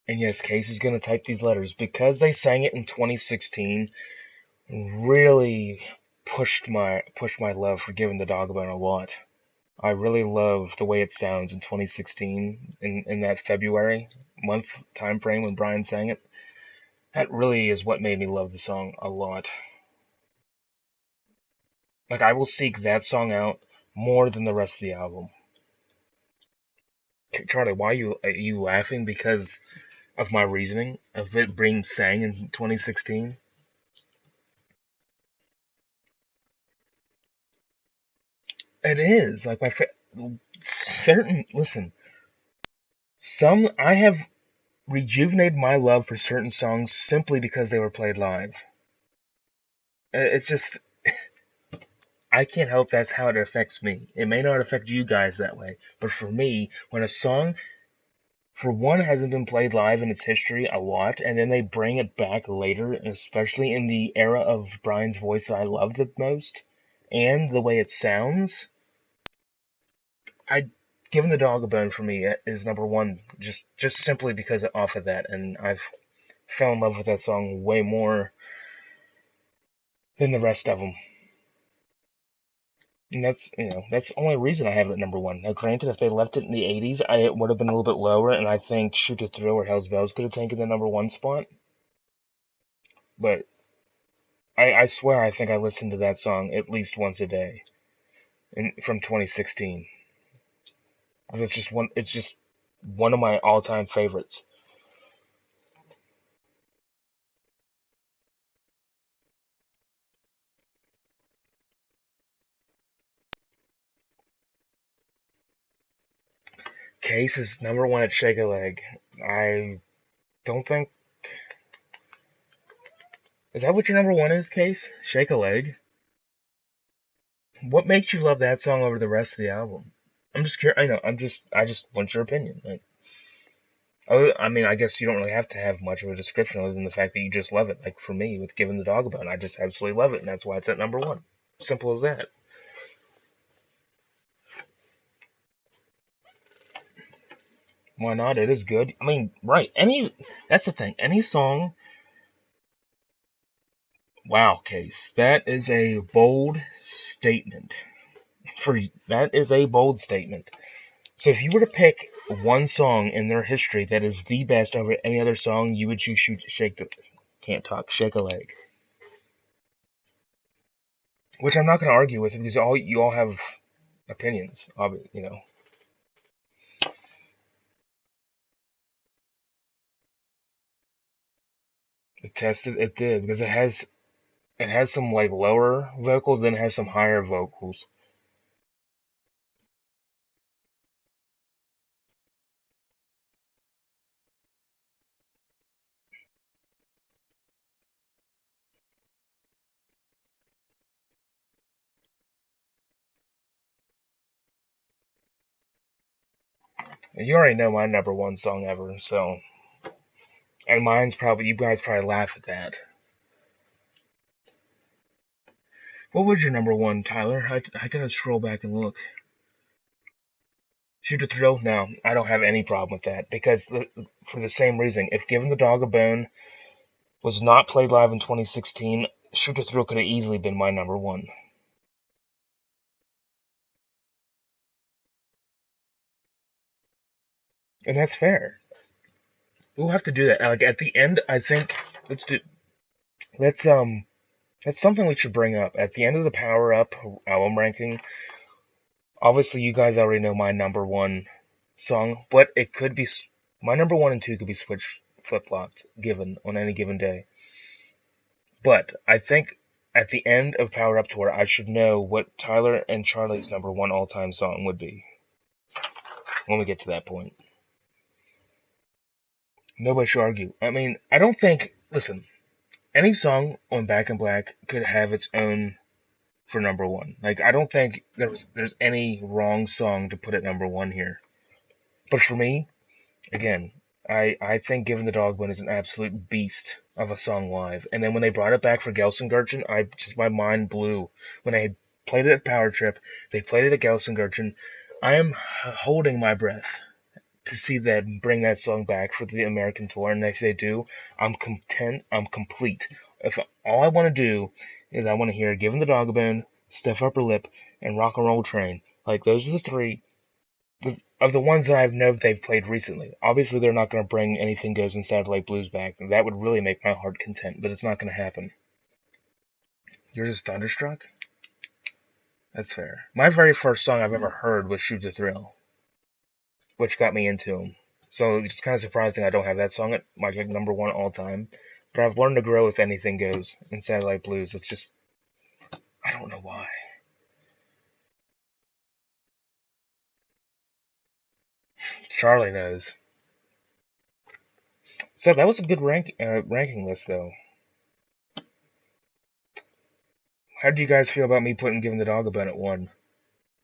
And yes, Case is gonna type these letters because they sang it in 2016. Really pushed my love for Giving the Dog a Bone a lot. I really love the way it sounds in 2016 in that February month time frame when Brian sang it. That really is what made me love the song a lot. Like I will seek that song out more than the rest of the album. Charlie, why are you laughing because of my reasoning of it being sang in 2016? It is like certain. Listen, I have rejuvenated my love for certain songs simply because they were played live. It's just, I can't help that's how it affects me. It may not affect you guys that way, but for me, when a song, for one, hasn't been played live in its history a lot, and then they bring it back later, especially in the era of Brian's voice that I love the most, and the way it sounds, I Giving the Dog a Bone for me is number one, just simply because off of that, and I've fell in love with that song way more than the rest of them. And that's the only reason I have it at number one. Now, granted, if they left it in the 80s, it would have been a little bit lower, and I think Shoot to Thrill or Hell's Bells could have taken the number one spot. But I swear I think I listened to that song at least once a day from 2016. Because it's just one of my all-time favorites. Case is number one at Shake a Leg. I don't think. Is that what your number one is, Case? Shake a Leg? What makes you love that song over the rest of the album? I'm just curious. I know. I just want your opinion. Like, I mean, I guess you don't really have to have much of a description other than the fact that you just love it. Like for me, with Giving the Dog a Bone, I just absolutely love it, and that's why it's at number one. Simple as that. Why not? It is good. I mean, right? That's the thing. Any song. Wow, Case. That is a bold statement. That is a bold statement. So if you were to pick one song in their history that is the best over any other song, you would choose can't talk, Shake a Leg. Which I'm not going to argue with because you all have opinions. It did because it has some like lower vocals, then it has some higher vocals. You already know my number one song ever, so and mine's probably you guys probably laugh at that. What was your number one, Tyler? I gotta scroll back and look. Shoot a Thrill? No, I don't have any problem with that because for the same reason. If Giving the Dog a Bone was not played live in 2016, Shoot a Thrill could have easily been my number one. And that's fair. We'll have to do that. Like at the end, I think let's do let's that's something we should bring up at the end of the Power Up album ranking. Obviously, you guys already know my number one song, but it could be my number one and two could be switched flip flopped given on any given day. But I think at the end of Power Up Tour, I should know what Tyler and Charlie's number one all time song would be when we get to that point. Nobody should argue. I mean, I don't think. Listen, any song on Back in Black could have its own for number one. Like, I don't think there's any wrong song to put at number one here. But for me, again, I think Given the Dog Bone is an absolute beast of a song live. And then when they brought it back for Gelsenkirchen, my mind blew. When they had played it at Power Trip, they played it at Gelsenkirchen. I am holding my breath to see them bring that song back for the American tour, and if they do, I'm content. I'm complete. If all I want to do is I want to hear "Giving the Dog a Bone," "Stiff Upper Lip," and "Rock and Roll Train." Like those are the three of the ones that I know they've played recently. Obviously, they're not going to bring Anything Goes in Satellite Blues back. That would really make my heart content, but it's not going to happen. You're just thunderstruck? That's fair. My very first song I've ever heard was Shoot the Thrill, which got me into them. So it's kind of surprising I don't have that song at my like, number one all time. But I've learned to grow with Anything Goes in Satellite Blues. It's just, I don't know why. Charlie knows. So that was a good ranking list, though. How do you guys feel about me putting Giving the Dog a Bone at 1?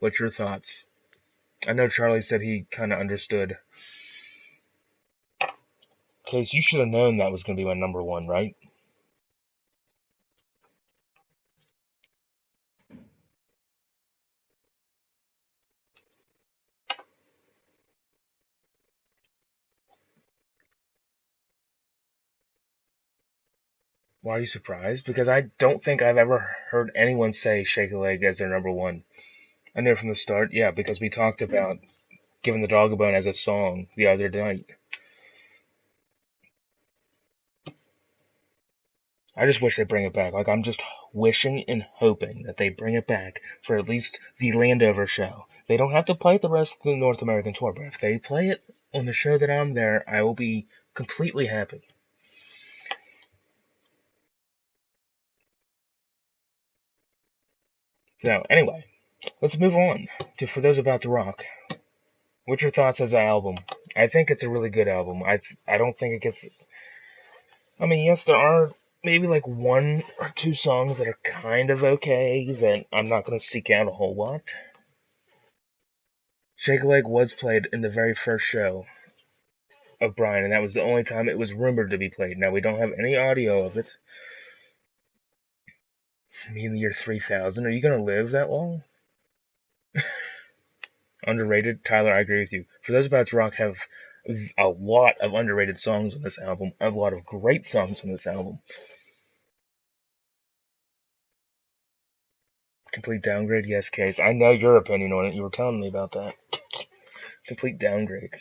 What's your thoughts? I know Charlie said he kind of understood. Case, you should have known that was going to be my number 1, right? Why are you surprised? Because I don't think I've ever heard anyone say Shake a Leg as their number 1. I knew from the start, yeah, because we talked about Giving the Dog a Bone as a song the other night. I just wish they bring it back. Like, I'm just wishing and hoping that they bring it back for at least the Landover show. They don't have to play it the rest of the North American tour, but if they play it on the show that I'm there, I will be completely happy. So, anyway, let's move on to For Those About to Rock. What's your thoughts as an album? I think it's a really good album. I don't think it gets. I mean, yes, there are maybe like one or two songs that are kind of okay that I'm not going to seek out a whole lot. Shake a Leg was played in the very first show of Brian, and that was the only time it was rumored to be played. Now, we don't have any audio of it. Me in the year 3000. Are you going to live that long? Underrated? Tyler, I agree with you. For Those About to Rock have a lot of underrated songs on this album, a lot of great songs on this album. Complete downgrade? Yes, Case. I know your opinion on it. You were telling me about that. Complete downgrade.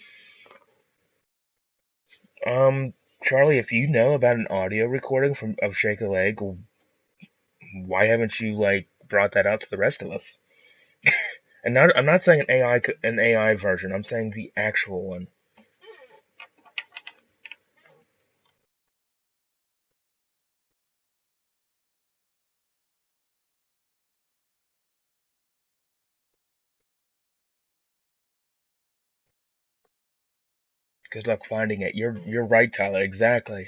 Charlie, if you know about an audio recording of Shake a Leg, why haven't you like brought that out to the rest of us? And not, I'm not saying an AI version. I'm saying the actual one. Good luck finding it. You're right, Tyler. Exactly.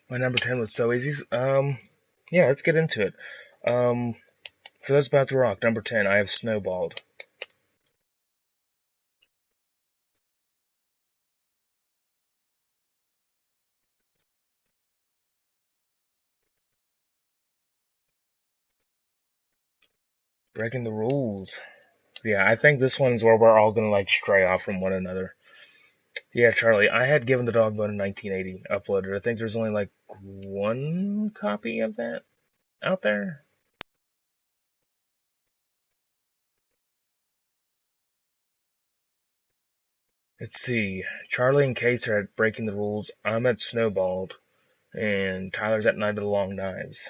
My number 10 was so easy. Yeah, let's get into it. Um, for those about to rock, number 10, I have Snowballed. Breaking the rules. Yeah, I think this one's where we're all gonna like stray off from one another. Yeah, Charlie, I had Given the Dog Bone in 1980 uploaded. I think there's only like one copy of that out there. Let's see. Charlie and Case are at Breaking the Rules. I'm at Snowballed. And Tyler's at Night of the Long Knives.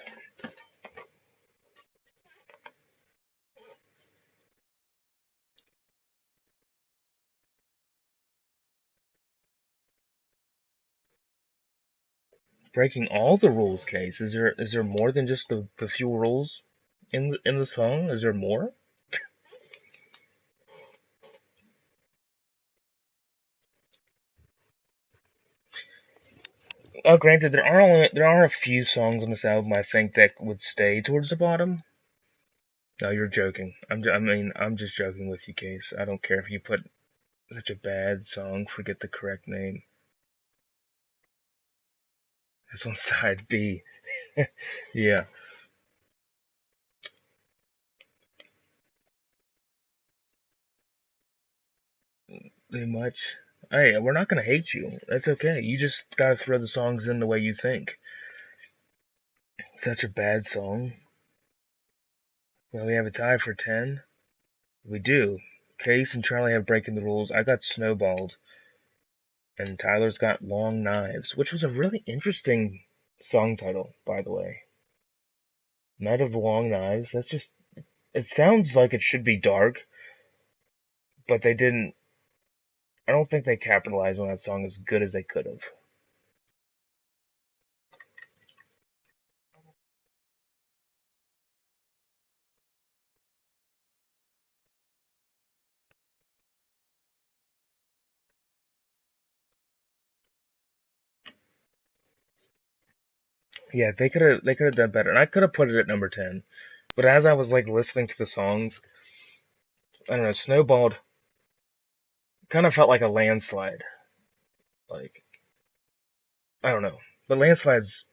Breaking all the rules, Case. Is there more than just the few rules in the song? Is there more? Granted, there are a few songs on this album I think that would stay towards the bottom. No, you're joking. I'm just joking with you, Case. I don't care if you put such a bad song. Forget the correct name. It's on side B. Yeah. Too much. Hey, we're not gonna hate you. That's okay. You just gotta throw the songs in the way you think. Such a bad song. Well, we have a tie for 10. We do. Case and Charlie have Breaking the Rules. I got Snowballed. And Tyler's got Long Knives, which was a really interesting song title, by the way. Night of the Long Knives. That's just. It sounds like it should be dark, but they didn't. I don't think they capitalized on that song as good as they could have. Yeah, they could have done better, and I could have put it at number 10. But as I was like listening to the songs, I don't know, Snowballed kind of felt like a landslide. Like I don't know, but landslide's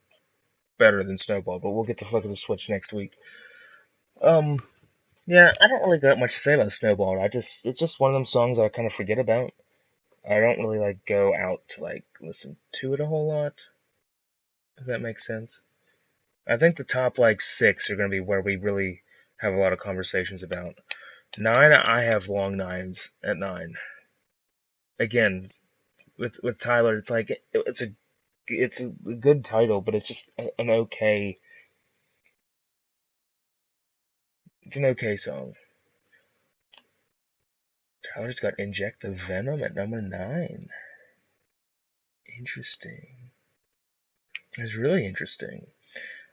better than Snowball. But we'll get to Flick of the Switch next week. Um, yeah, I don't really got much to say about Snowball. It's just one of them songs that I kind of forget about. I don't really like go out to like listen to it a whole lot. If that makes sense. I think the top like six are gonna be where we really have a lot of conversations about. Nine, I have Long Knives at 9. Again, with Tyler, it's like it's a good title, but it's just an okay it's an okay song. Tyler's got Inject the Venom at number 9. Interesting. It's really interesting.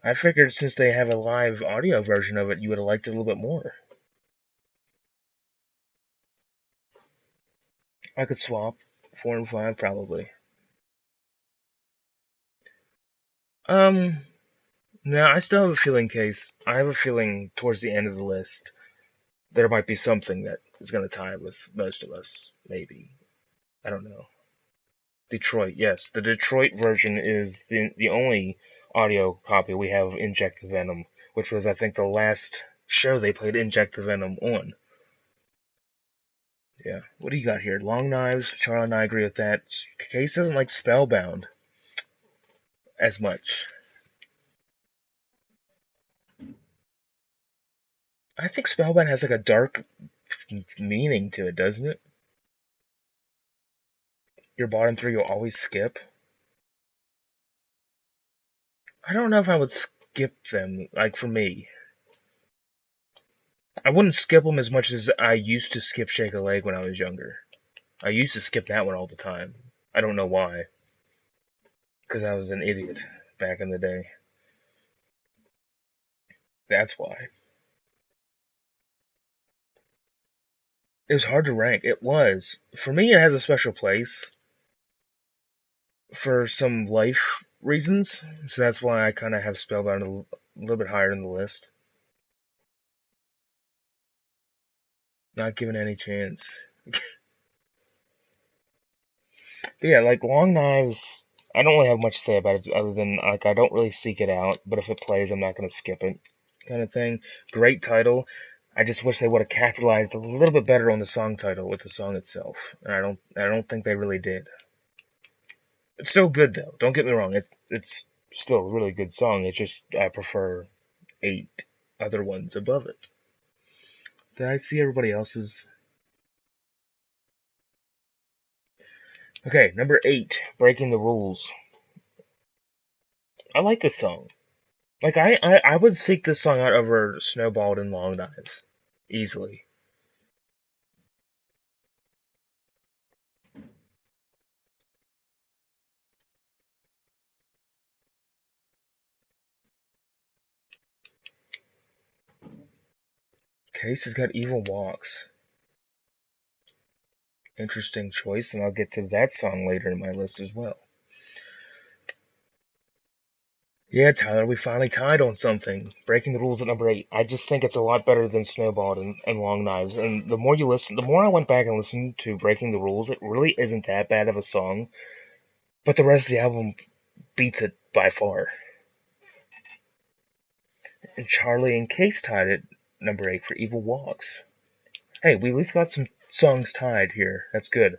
I figured since they have a live audio version of it, you would have liked it a little bit more. I could swap 4 and 5 probably. Um, no, I still have a feeling, Case. I have a feeling towards the end of the list there might be something that is going to tie with most of us. Maybe. I don't know. Detroit, yes. The Detroit version is the only audio copy we have of Inject the Venom, which was, I think, the last show they played Inject the Venom on. Yeah. What do you got here? Long Knives. Charlie and I agree with that. Case doesn't like Spellbound as much. I think Spellbound has like a dark meaning to it, doesn't it? Your bottom three you'll always skip. I don't know if I would skip them, like for me. I wouldn't skip them as much as I used to skip Shake a Leg when I was younger. I used to skip that one all the time. I don't know why. Because I was an idiot back in the day. That's why. It was hard to rank. It was. For me, it has a special place for some life reasons. So that's why I kind of have Spellbound a little bit higher in the list. Not given any chance. But yeah, like Long Knives, I don't really have much to say about it other than like I don't really seek it out, but if it plays, I'm not gonna skip it, kind of thing. Great title. I just wish they would have capitalized a little bit better on the song title with the song itself, and I don't think they really did. It's still good though. Don't get me wrong. It's still a really good song. It's just I prefer 8 other ones above it. Did I see everybody else's? Okay, number 8, Breaking the Rules. I like this song. Like I would seek this song out over Snowballed and Long Knives. Easily. Case has got Evil Walks. Interesting choice, and I'll get to that song later in my list as well. Yeah, Tyler, we finally tied on something. Breaking the Rules at number 8. I just think it's a lot better than Snowballed and Long Knives. And the more you listen, the more I went back and listened to Breaking the Rules, it really isn't that bad of a song. But the rest of the album beats it by far. And Charlie and Case tied it number 8 for Evil Walks. Hey, we at least got songs tied here. That's good.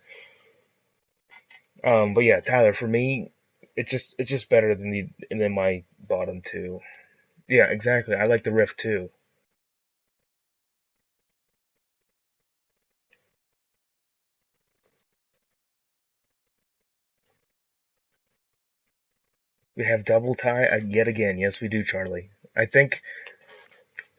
But yeah, Tyler, for me, it's just better than my bottom two. Yeah, exactly. I like the riff too. We have double tie yet again. Yes, we do, Charlie. I think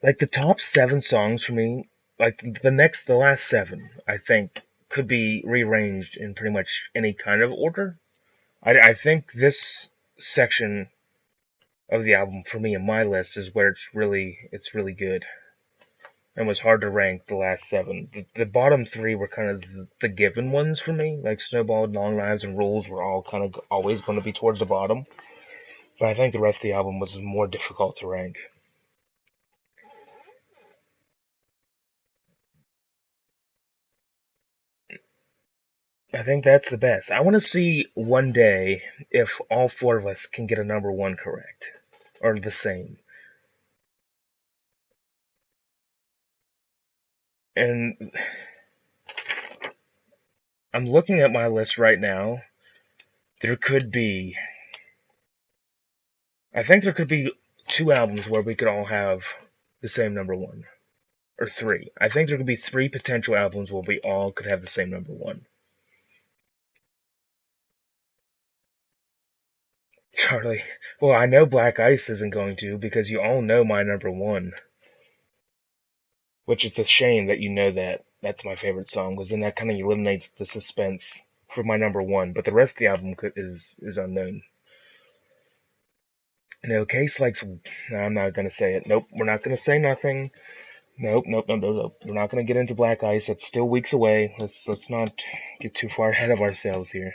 like the top seven songs for me, like the last seven, I think could be rearranged in pretty much any kind of order. I think this section of the album for me in my list is where it's really good and was hard to rank the last seven. The bottom three were kind of the given ones for me, like Snowball, Long Lives, and Rules were all kind of always going to be towards the bottom. But I think the rest of the album was more difficult to rank. I think that's the best. I want to see one day if all four of us can get a number one correct or the same. And I'm looking at my list right now. There could be, I think there could be two albums where we could all have the same number one. Or three. I think there could be three potential albums where we all could have the same number one. Charlie, well, I know Black Ice isn't going to because you all know my number one, which is a shame that you know that. That's my favorite song, because then that kind of eliminates the suspense for my number one. But the rest of the album is unknown. No, Case likes. No, I'm not gonna say it. Nope, we're not gonna say nothing. Nope, nope, nope, nope, nope. We're not gonna get into Black Ice. That's still weeks away. Let's not get too far ahead of ourselves here.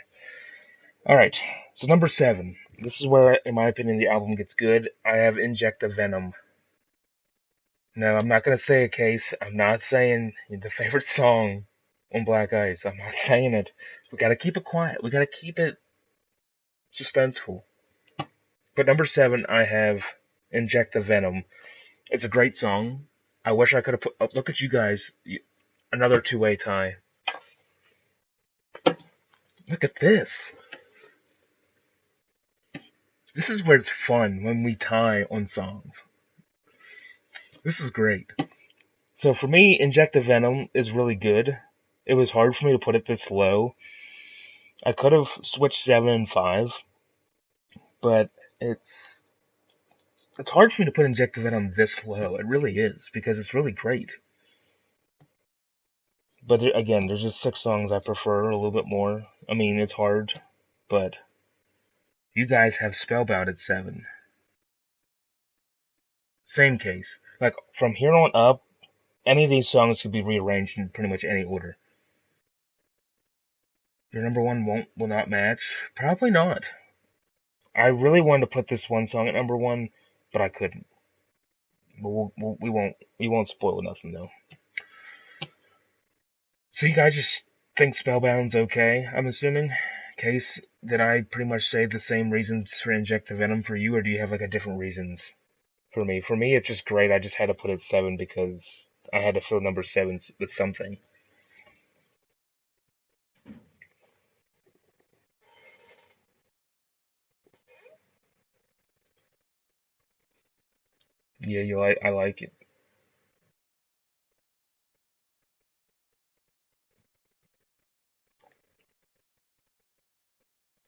All right, so number seven. This is where, in my opinion, the album gets good. I have Injecta Venom. No, I'm not gonna say a Case. I'm not saying the favorite song on Black Ice. I'm not saying it. We gotta keep it quiet. We gotta keep it suspenseful. But number seven, I have Injecta Venom. It's a great song. I wish I could have put. Oh, look at you guys. Another two-way tie. Look at this. This is where it's fun when we tie on songs. This is great. So for me, Injecta Venom is really good. It was hard for me to put it this low. I could have switched 7 and 5, but it's it's hard for me to put Injecta Venom this low. It really is because it's really great. But again, there's just six songs I prefer a little bit more. I mean, it's hard, but you guys have Spellbound at 7. Same case. Like from here on up, any of these songs could be rearranged in pretty much any order. Your number one will not match. Probably not. I really wanted to put this one song at number one, but I couldn't. But we won't spoil nothing though. So you guys just think Spellbound's okay? I'm assuming. Case, did I pretty much say the same reasons for Inject the Venom for you, or do you have like a different reasons for me? For me, it's just great. I just had to put it 7 because I had to fill number 7 with something. Yeah, I like it.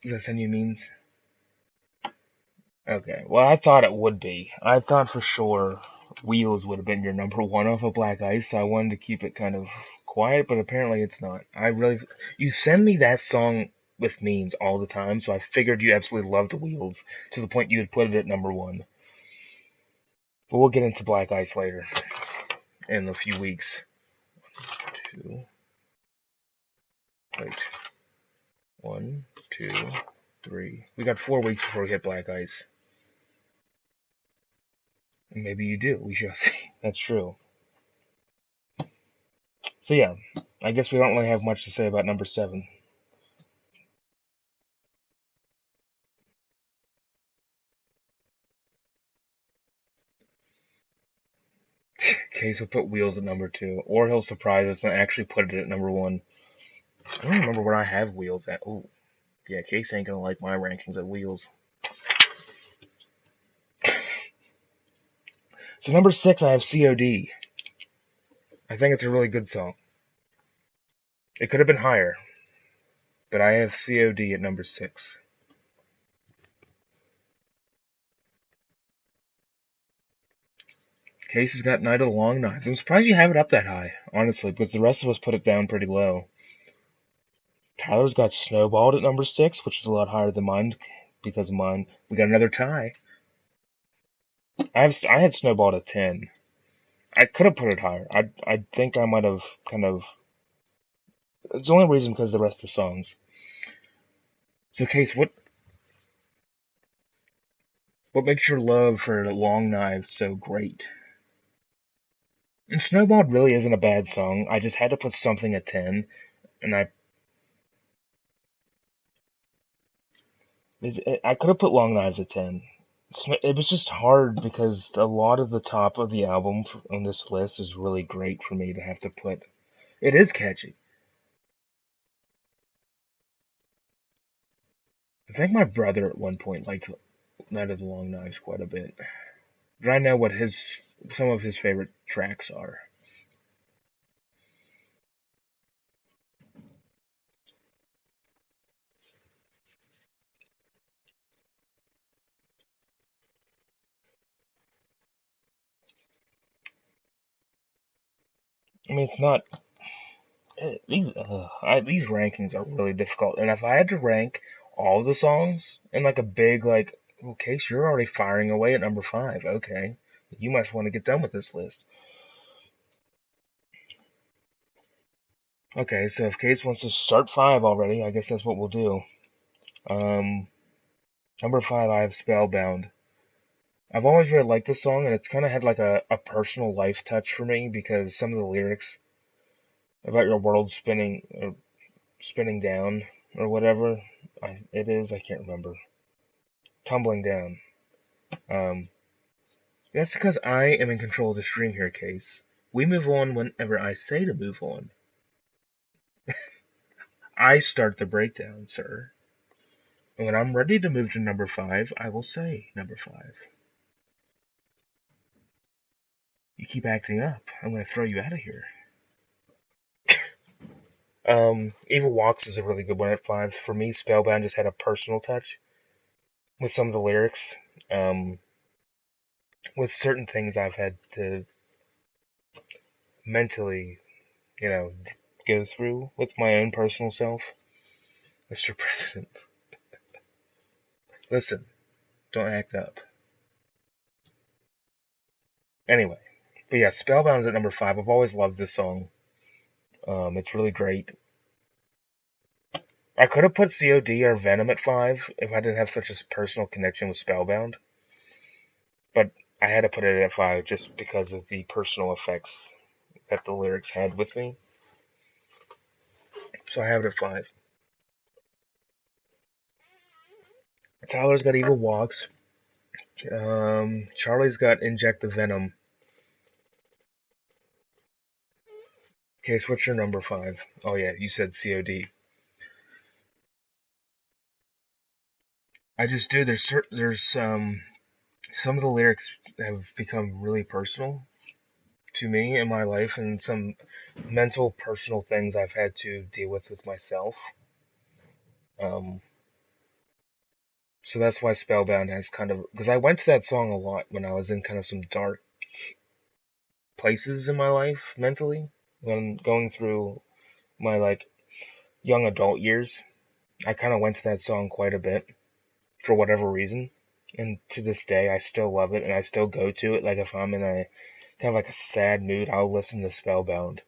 Does that send you means? Okay. Well, I thought it would be. I thought for sure Wheels would have been your number one off of Black Ice, so I wanted to keep it kind of quiet, but apparently it's not. You send me that song with memes all the time, so I figured you absolutely loved Wheels to the point you would put it at number one. But we'll get into Black Ice later in a few weeks. Two, wait, 1, 2, 3. We got 4 weeks before we hit Black Ice. Maybe you do. We shall see. That's true. So yeah, I guess we don't really have much to say about number 7. Case will put Wheels at number 2, or he'll surprise us and actually put it at number 1. I don't remember where I have Wheels at. Oh, yeah, Case ain't gonna like my rankings at Wheels. So number 6, I have COD. I think it's a really good song. It could have been higher, but I have COD at number 6. Case has got Night of the Long Knives. I'm surprised you have it up that high, honestly, because the rest of us put it down pretty low. Tyler's got Snowballed at number 6, which is a lot higher than mine because of mine. We got another tie. I had Snowballed at 10. I could have put it higher. I think I might have kind of. It's the only reason because of the rest of the songs. So, Case, what makes your love for Long Knives so great? And Snowballed really isn't a bad song. I just had to put something at 10, and I could have put Long Knives at 10. It was just hard because a lot of the top of the album on this list is really great for me to have to put. It is catchy. I think my brother at one point liked Night of the Long Knives quite a bit. But I know what some of his favorite tracks are. I mean, it's not these rankings are really difficult. And if I had to rank all the songs in like a big like, well, Case, you're already firing away at number 5. Okay, you must want to get done with this list. Okay, so if Case wants to start 5 already, I guess that's what we'll do. Um, Number 5, I have Spellbound. I've always really liked this song, and it's kind of had like a personal life touch for me because some of the lyrics about your world spinning or spinning down or whatever it is, I can't remember. Tumbling down. Um, that's because I am in control of the stream here, Case. We move on whenever I say to move on. I start the breakdown, sir. And when I'm ready to move to number 5, I will say number 5. You keep acting up, I'm going to throw you out of here. Evil Walks is a really good one at 5. For me, Spellbound just had a personal touch with some of the lyrics. Um, with certain things I've had to mentally, you know, go through with my own personal self. Mr. President, listen, don't act up. Anyway, but yeah, Spellbound's at number 5. I've always loved this song. It's really great. I could have put COD or Venom at 5 if I didn't have such a personal connection with Spellbound, but I had to put it at 5 just because of the personal effects that the lyrics had with me. So I have it at 5. Tyler's got Evil Walks. Charlie's got Inject the Venom. Okay, so what's your number 5? Oh yeah, you said COD. I just do. There's some of the lyrics have become really personal to me in my life, and some mental personal things I've had to deal with myself. Um, so that's why Spellbound has kind of, because I went to that song a lot when I was in kind of some dark places in my life mentally, when going through my like young adult years. I kind of went to that song quite a bit for whatever reason. And to this day, I still love it, and I still go to it. Like if I'm in a kind of like a sad mood, I'll listen to Spellbound.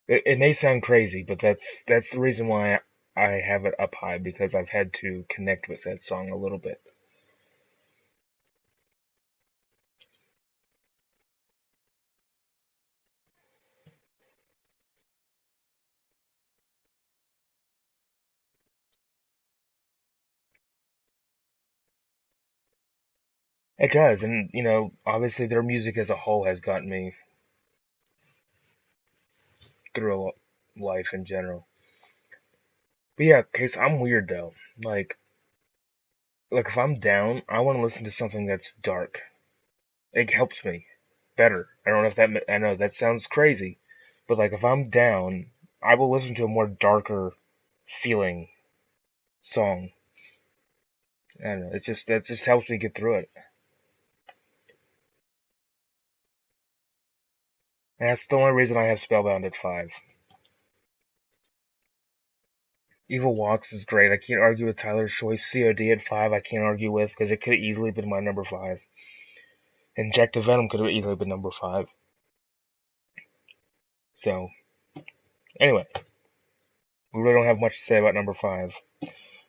It may sound crazy, but that's the reason why I have it up high because I've had to connect with that song a little bit. It does, and obviously their music as a whole has gotten me through life in general. But yeah, Case, I'm weird though. Like if I'm down, I want to listen to something that's dark. It helps me better. I don't know if that, I know that sounds crazy, but like if I'm down, I will listen to a more darker feeling song. I don't know. It's just that just helps me get through it. And that's the only reason I have Spellbound at 5. Evil Walks is great. I can't argue with Tyler's choice. COD at 5, I can't argue with because it could have easily been my number 5. Inject the Venom could have easily been number 5. So, anyway, we really don't have much to say about number 5.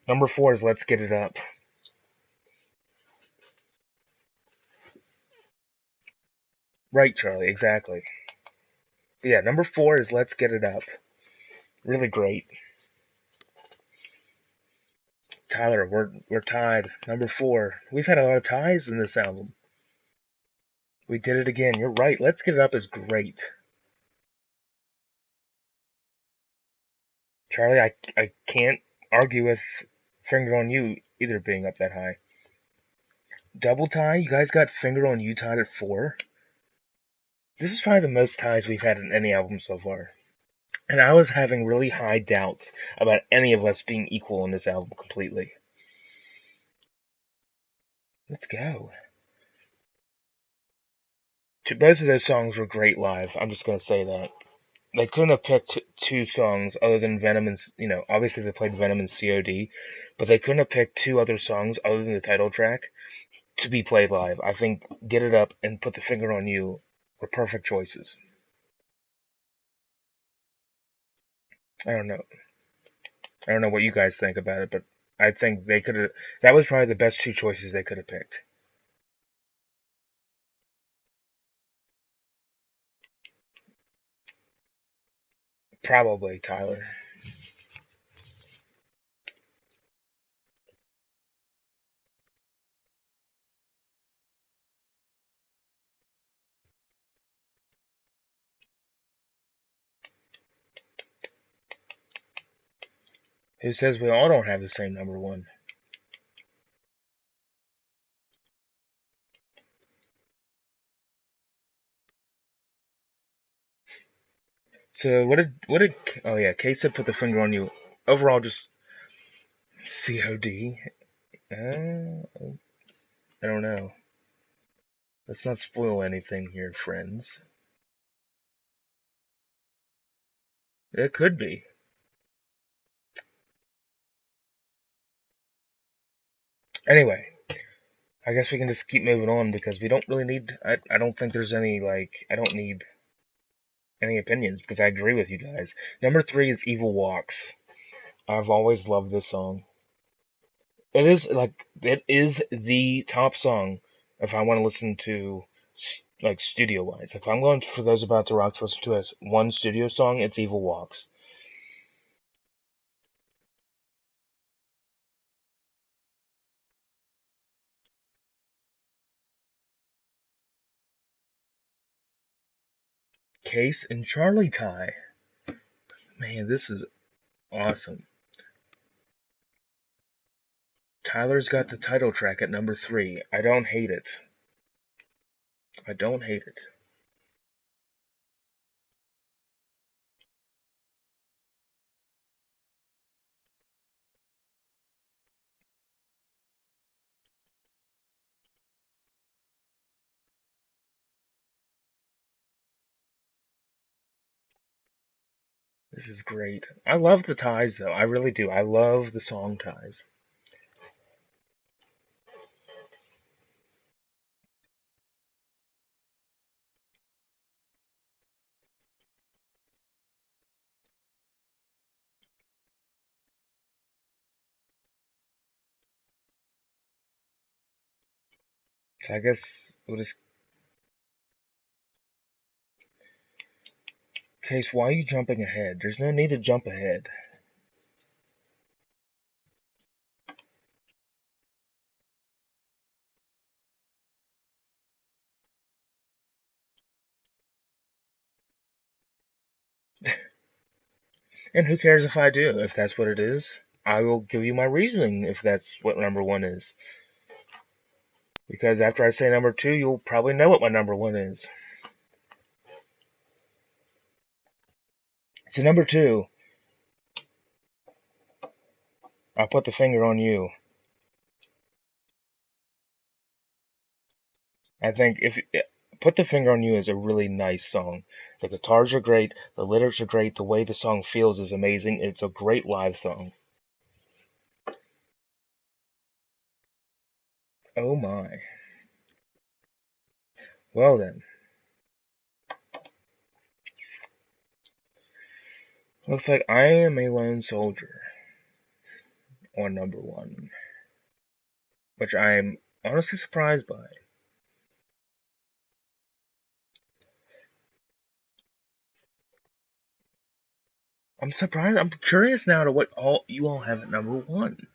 Number 4 is Let's Get It Up. Right, Charlie, exactly. But yeah, number 4 is Let's Get It Up. Really great. Tyler, we're tied. Number 4. We've had a lot of ties in this album. We did it again. You're right. Let's Get It Up is great. Charlie, I can't argue with Finger on You either being up that high. Double tie? You guys got Finger on You tied at 4? This is probably the most ties we've had in any album so far. And I was having really high doubts about any of us being equal in this album completely. Let's go. Both of those songs were great live. I'm just gonna say that. They couldn't have picked two songs other than Venom and, obviously they played Venom and COD, but they couldn't have picked two other songs other than the title track to be played live. I think Get It Up and Put the Finger on You were perfect choices. I don't know. I don't know what you guys think about it, but I think they could have. That was probably the best two choices they could have picked. Probably, Tyler. Who says we all don't have the same number one? So what did? Oh yeah, Kesa put the finger on you. Overall, just COD. I don't know. Let's not spoil anything here, friends. It could be. Anyway, I guess we can just keep moving on because we don't really need. I don't think there's any I don't need any opinions because I agree with you guys. Number 3 is Evil Walks. I've always loved this song. It is the top song if I want to listen to studio wise. If I'm going for those about to rock to listen to as one studio song, it's Evil Walks. Case and Charlie tie. Man, this is awesome. Tyler's got the title track at number 3. I don't hate it. I don't hate it. This is great. I love the ties though. I really do. I love the song ties. So I guess we'll just. Case, why are you jumping ahead? There's no need to jump ahead. And who cares if I do? If that's what it is, I will give you my reasoning if that's what number one is. Because after I say number two, you'll probably know what my number one is. So number two, I'll put the finger on you. I think if Put the Finger on You is a really nice song. The guitars are great, the lyrics are great, the way the song feels is amazing. It's a great live song. Oh my. Well then, looks like I Am a Lone Soldier on number one, which I'm honestly surprised by. I'm surprised. I'm curious now to what all you all have at number one.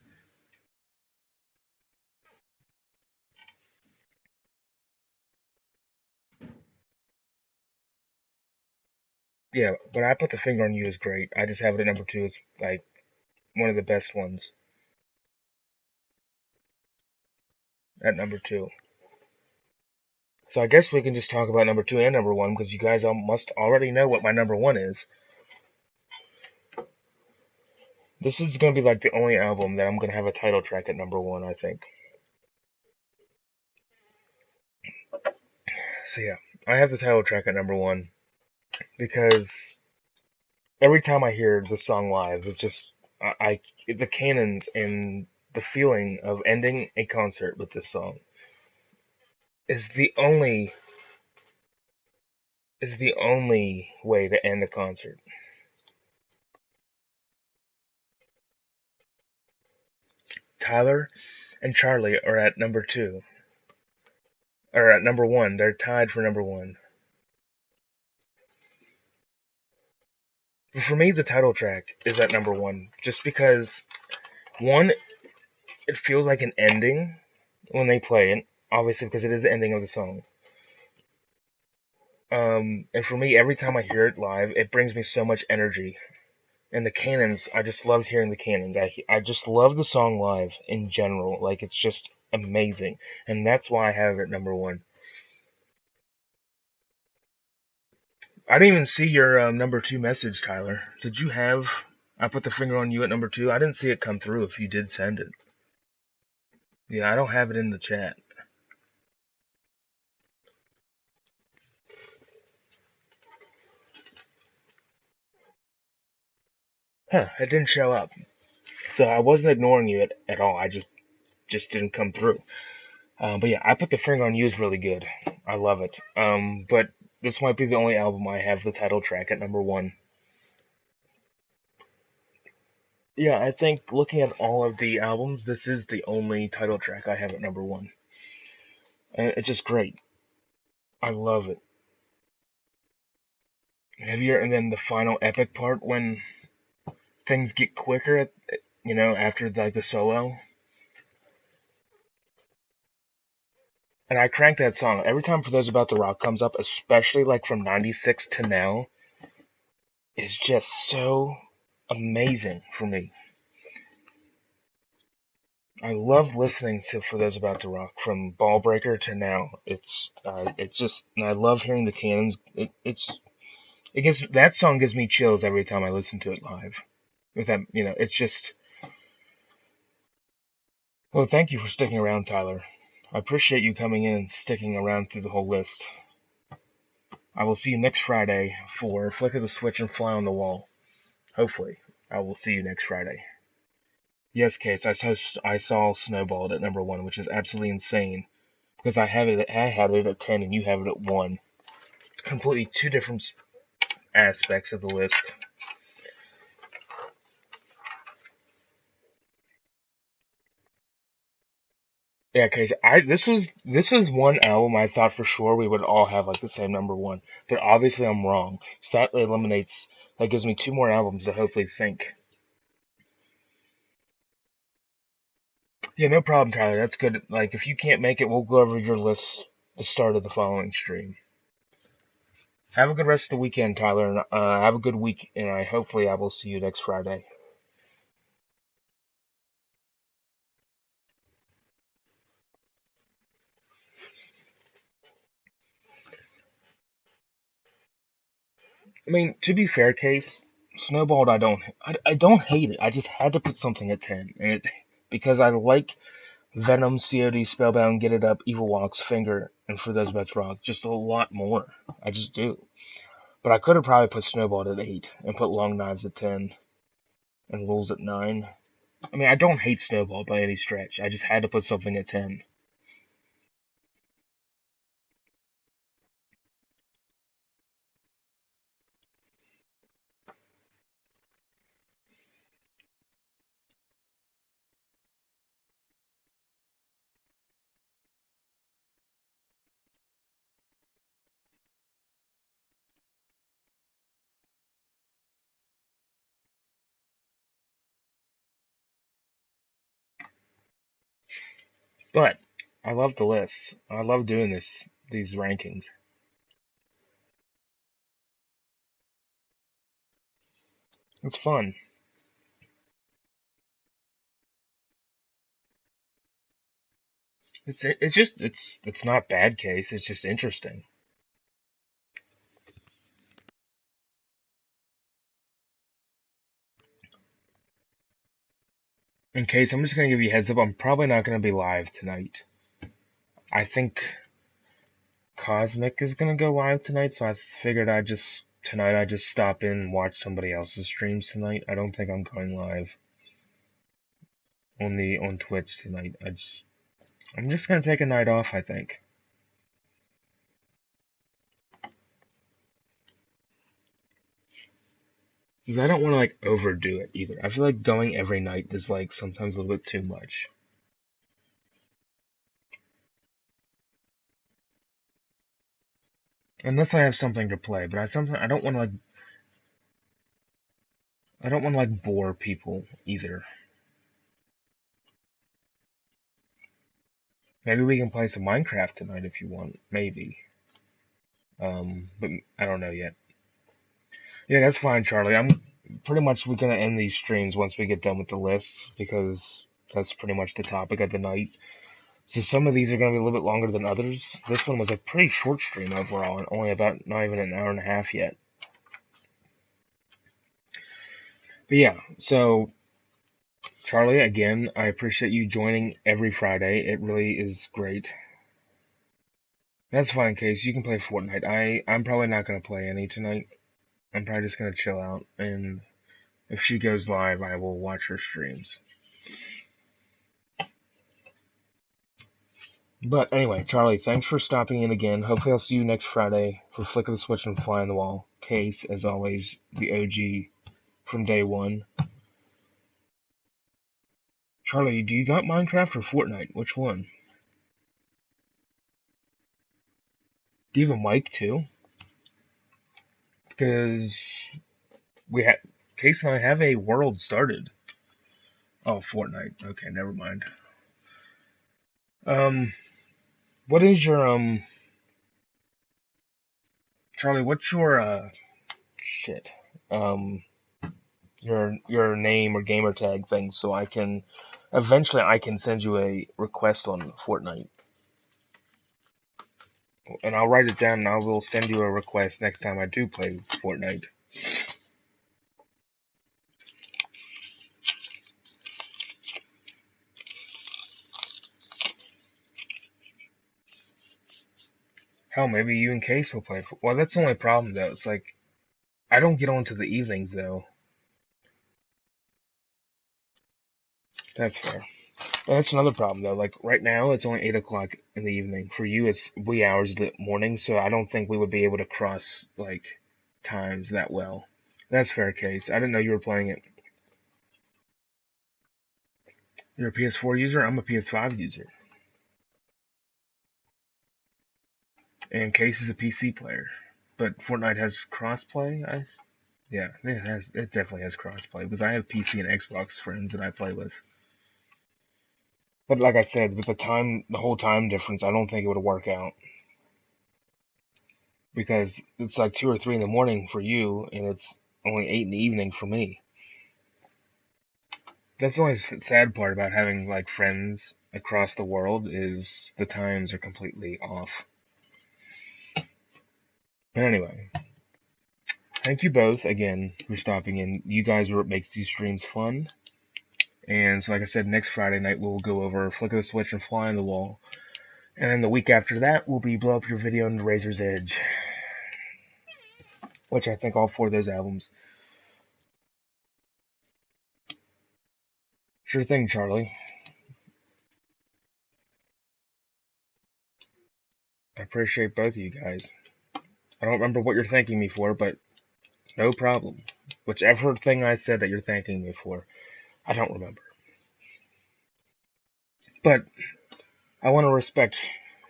Yeah, but I Put the Finger on You is great. I just have it at number two. It's like one of the best ones at number two. So I guess we can just talk about number two and number one because you guys all must already know what my number one is. This is gonna be like the only album that I'm gonna have a title track at number one, I think. So yeah, I have the title track at number one because every time I hear the song live, it's just the cannons and the feeling of ending a concert with this song is the only way to end a concert. Tyler and Charlie are at number two, or at number one. They're tied for number one. For me, the title track is at number one, just because one, it feels like an ending when they play it, obviously because it is the ending of the song. And for me, every time I hear it live, it brings me so much energy. And the cannons, I just loved hearing the cannons. I just love the song live in general. Like it's just amazing, and that's why I have it at number one. I didn't even see your number two message, Tyler. Did you have? I Put the Finger on You at number two. I didn't see it come through. If you did send it, yeah, I don't have it in the chat. Huh? It didn't show up. So I wasn't ignoring you at all. I just didn't come through. But yeah, I Put the Finger on You is really good. I love it. But this might be the only album I have the title track at number one. Yeah, I think looking at all of the albums, this is the only title track I have at number one. And it's just great. I love it. And then the final epic part when things get quicker, after like the solo. And I crank that song every time For Those About to Rock comes up, especially like from '96 to now. Is just so amazing for me. I love listening to For Those About to Rock from Ballbreaker to now. It's just, and I love hearing the cannons. It gives that song gives me chills every time I listen to it live. With that, it's just. Well, thank you for sticking around, Tyler. I appreciate you coming in and sticking around through the whole list. I will see you next Friday for Flick of the Switch and Fly on the Wall. Hopefully, I will see you next Friday. Yes, Case, I saw Snowballed at number one, which is absolutely insane because I had it at 10 and you have it at 1. Completely two different aspects of the list. Yeah, Case, this was one album I thought for sure we would all have like the same number one, but obviously I'm wrong. So that gives me two more albums to hopefully think. Yeah, no problem, Tyler. That's good. Like if you can't make it, we'll go over your list the start of the following stream. Have a good rest of the weekend, Tyler, and have a good week. And hopefully I will see you next Friday. I mean, to be fair, Case, Snowballed, I don't hate it. I just had to put something at 10, and because I like Venom, COD, Spellbound, Get It Up, Evil Walks, Finger, and For Those Bets Rock just a lot more. I just do. But I could have probably put Snowballed at 8 and put Long Knives at 10 and Rules at 9. I mean, I don't hate Snowball by any stretch. I just had to put something at 10. But I love the list. I love doing these rankings. It's fun. It's not bad, Case. It's just interesting. In case, I'm just gonna give you a heads up. I'm probably not gonna be live tonight. I think Cosmic is gonna go live tonight, so I figured I just stop in and watch somebody else's streams tonight. I don't think I'm going live on Twitch tonight. I'm just gonna take a night off, I think. Because I don't want to like overdo it either. I feel like going every night is like sometimes a little bit too much. Unless I have something to play, but I don't want to bore people either. Maybe we can play some Minecraft tonight if you want. Maybe. But I don't know yet. Yeah, that's fine, Charlie. I'm pretty much we're gonna end these streams once we get done with the list because that's pretty much the topic of the night. So some of these are gonna be a little bit longer than others. This one was a pretty short stream overall, and only about not even an hour and a half yet. But yeah, so Charlie, again, I appreciate you joining every Friday. It really is great. That's fine, Case. You can play Fortnite. I'm probably not gonna play any tonight. I'm probably just gonna chill out, and if she goes live, I will watch her streams. But anyway, Charlie, thanks for stopping in again. Hopefully, I'll see you next Friday for Flick of the Switch and Fly on the Wall. Case, as always, the OG from day one. Charlie, do you got Minecraft or Fortnite? Which one? Do you have a mic too? Because we have Case and I have a world started. Oh, Fortnite. Okay, never mind. Um, what is your Charlie? What's your shit? Um, your name or gamer tag thing, so I can eventually I can send you a request on Fortnite, and I'll write it down and I will send you a request next time I do play Fortnite. Hell, maybe you and Case will play. Well, that's the only problem though. It's like I don't get on to the evenings though. That's fair. Well, that's another problem though. Like right now, it's only 8 o'clock in the evening. For you, it's wee hours of the morning. So I don't think we would be able to cross like times that well. That's fair, Case. I didn't know you were playing it. You're a PS4 user. I'm a PS5 user. And Case is a PC player. But Fortnite has crossplay. Yeah, it has. It definitely has crossplay because I have PC and Xbox friends that I play with. But like I said, with the whole time difference, I don't think it would work out. because it's like 2 or 3 in the morning for you, and it's only 8 in the evening for me. That's the only sad part about having like friends across the world is the times are completely off. But anyway, thank you both again for stopping in. You guys are what makes these streams fun. And so, like I said, next Friday night we'll go over Flick of the Switch and Fly on the Wall. And then the week after that will be Blow Up Your Video and Razor's Edge, which I think all 4 of those albums. Sure thing, Charlie. I appreciate both of you guys. I don't remember what you're thanking me for, but no problem. Whichever thing I said that you're thanking me for, I don't remember. But I want to respect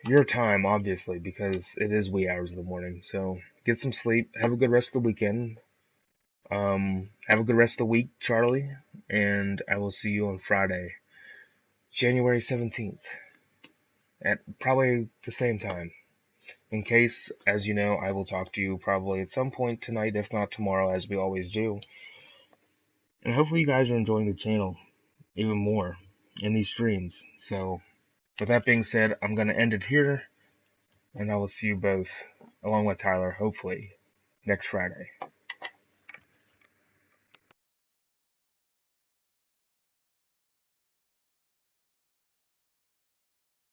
your time, obviously, because it is wee hours of the morning. So get some sleep. Have a good rest of the weekend. Have a good rest of the week, Charlie. And I will see you on Friday, January 17th, at probably the same time. In case, as you know, I will talk to you probably at some point tonight, if not tomorrow, as we always do. And hopefully you guys are enjoying the channel even more in these streams. So, with that being said, I'm going to end it here, and I will see you both, along with Tyler, hopefully, next Friday.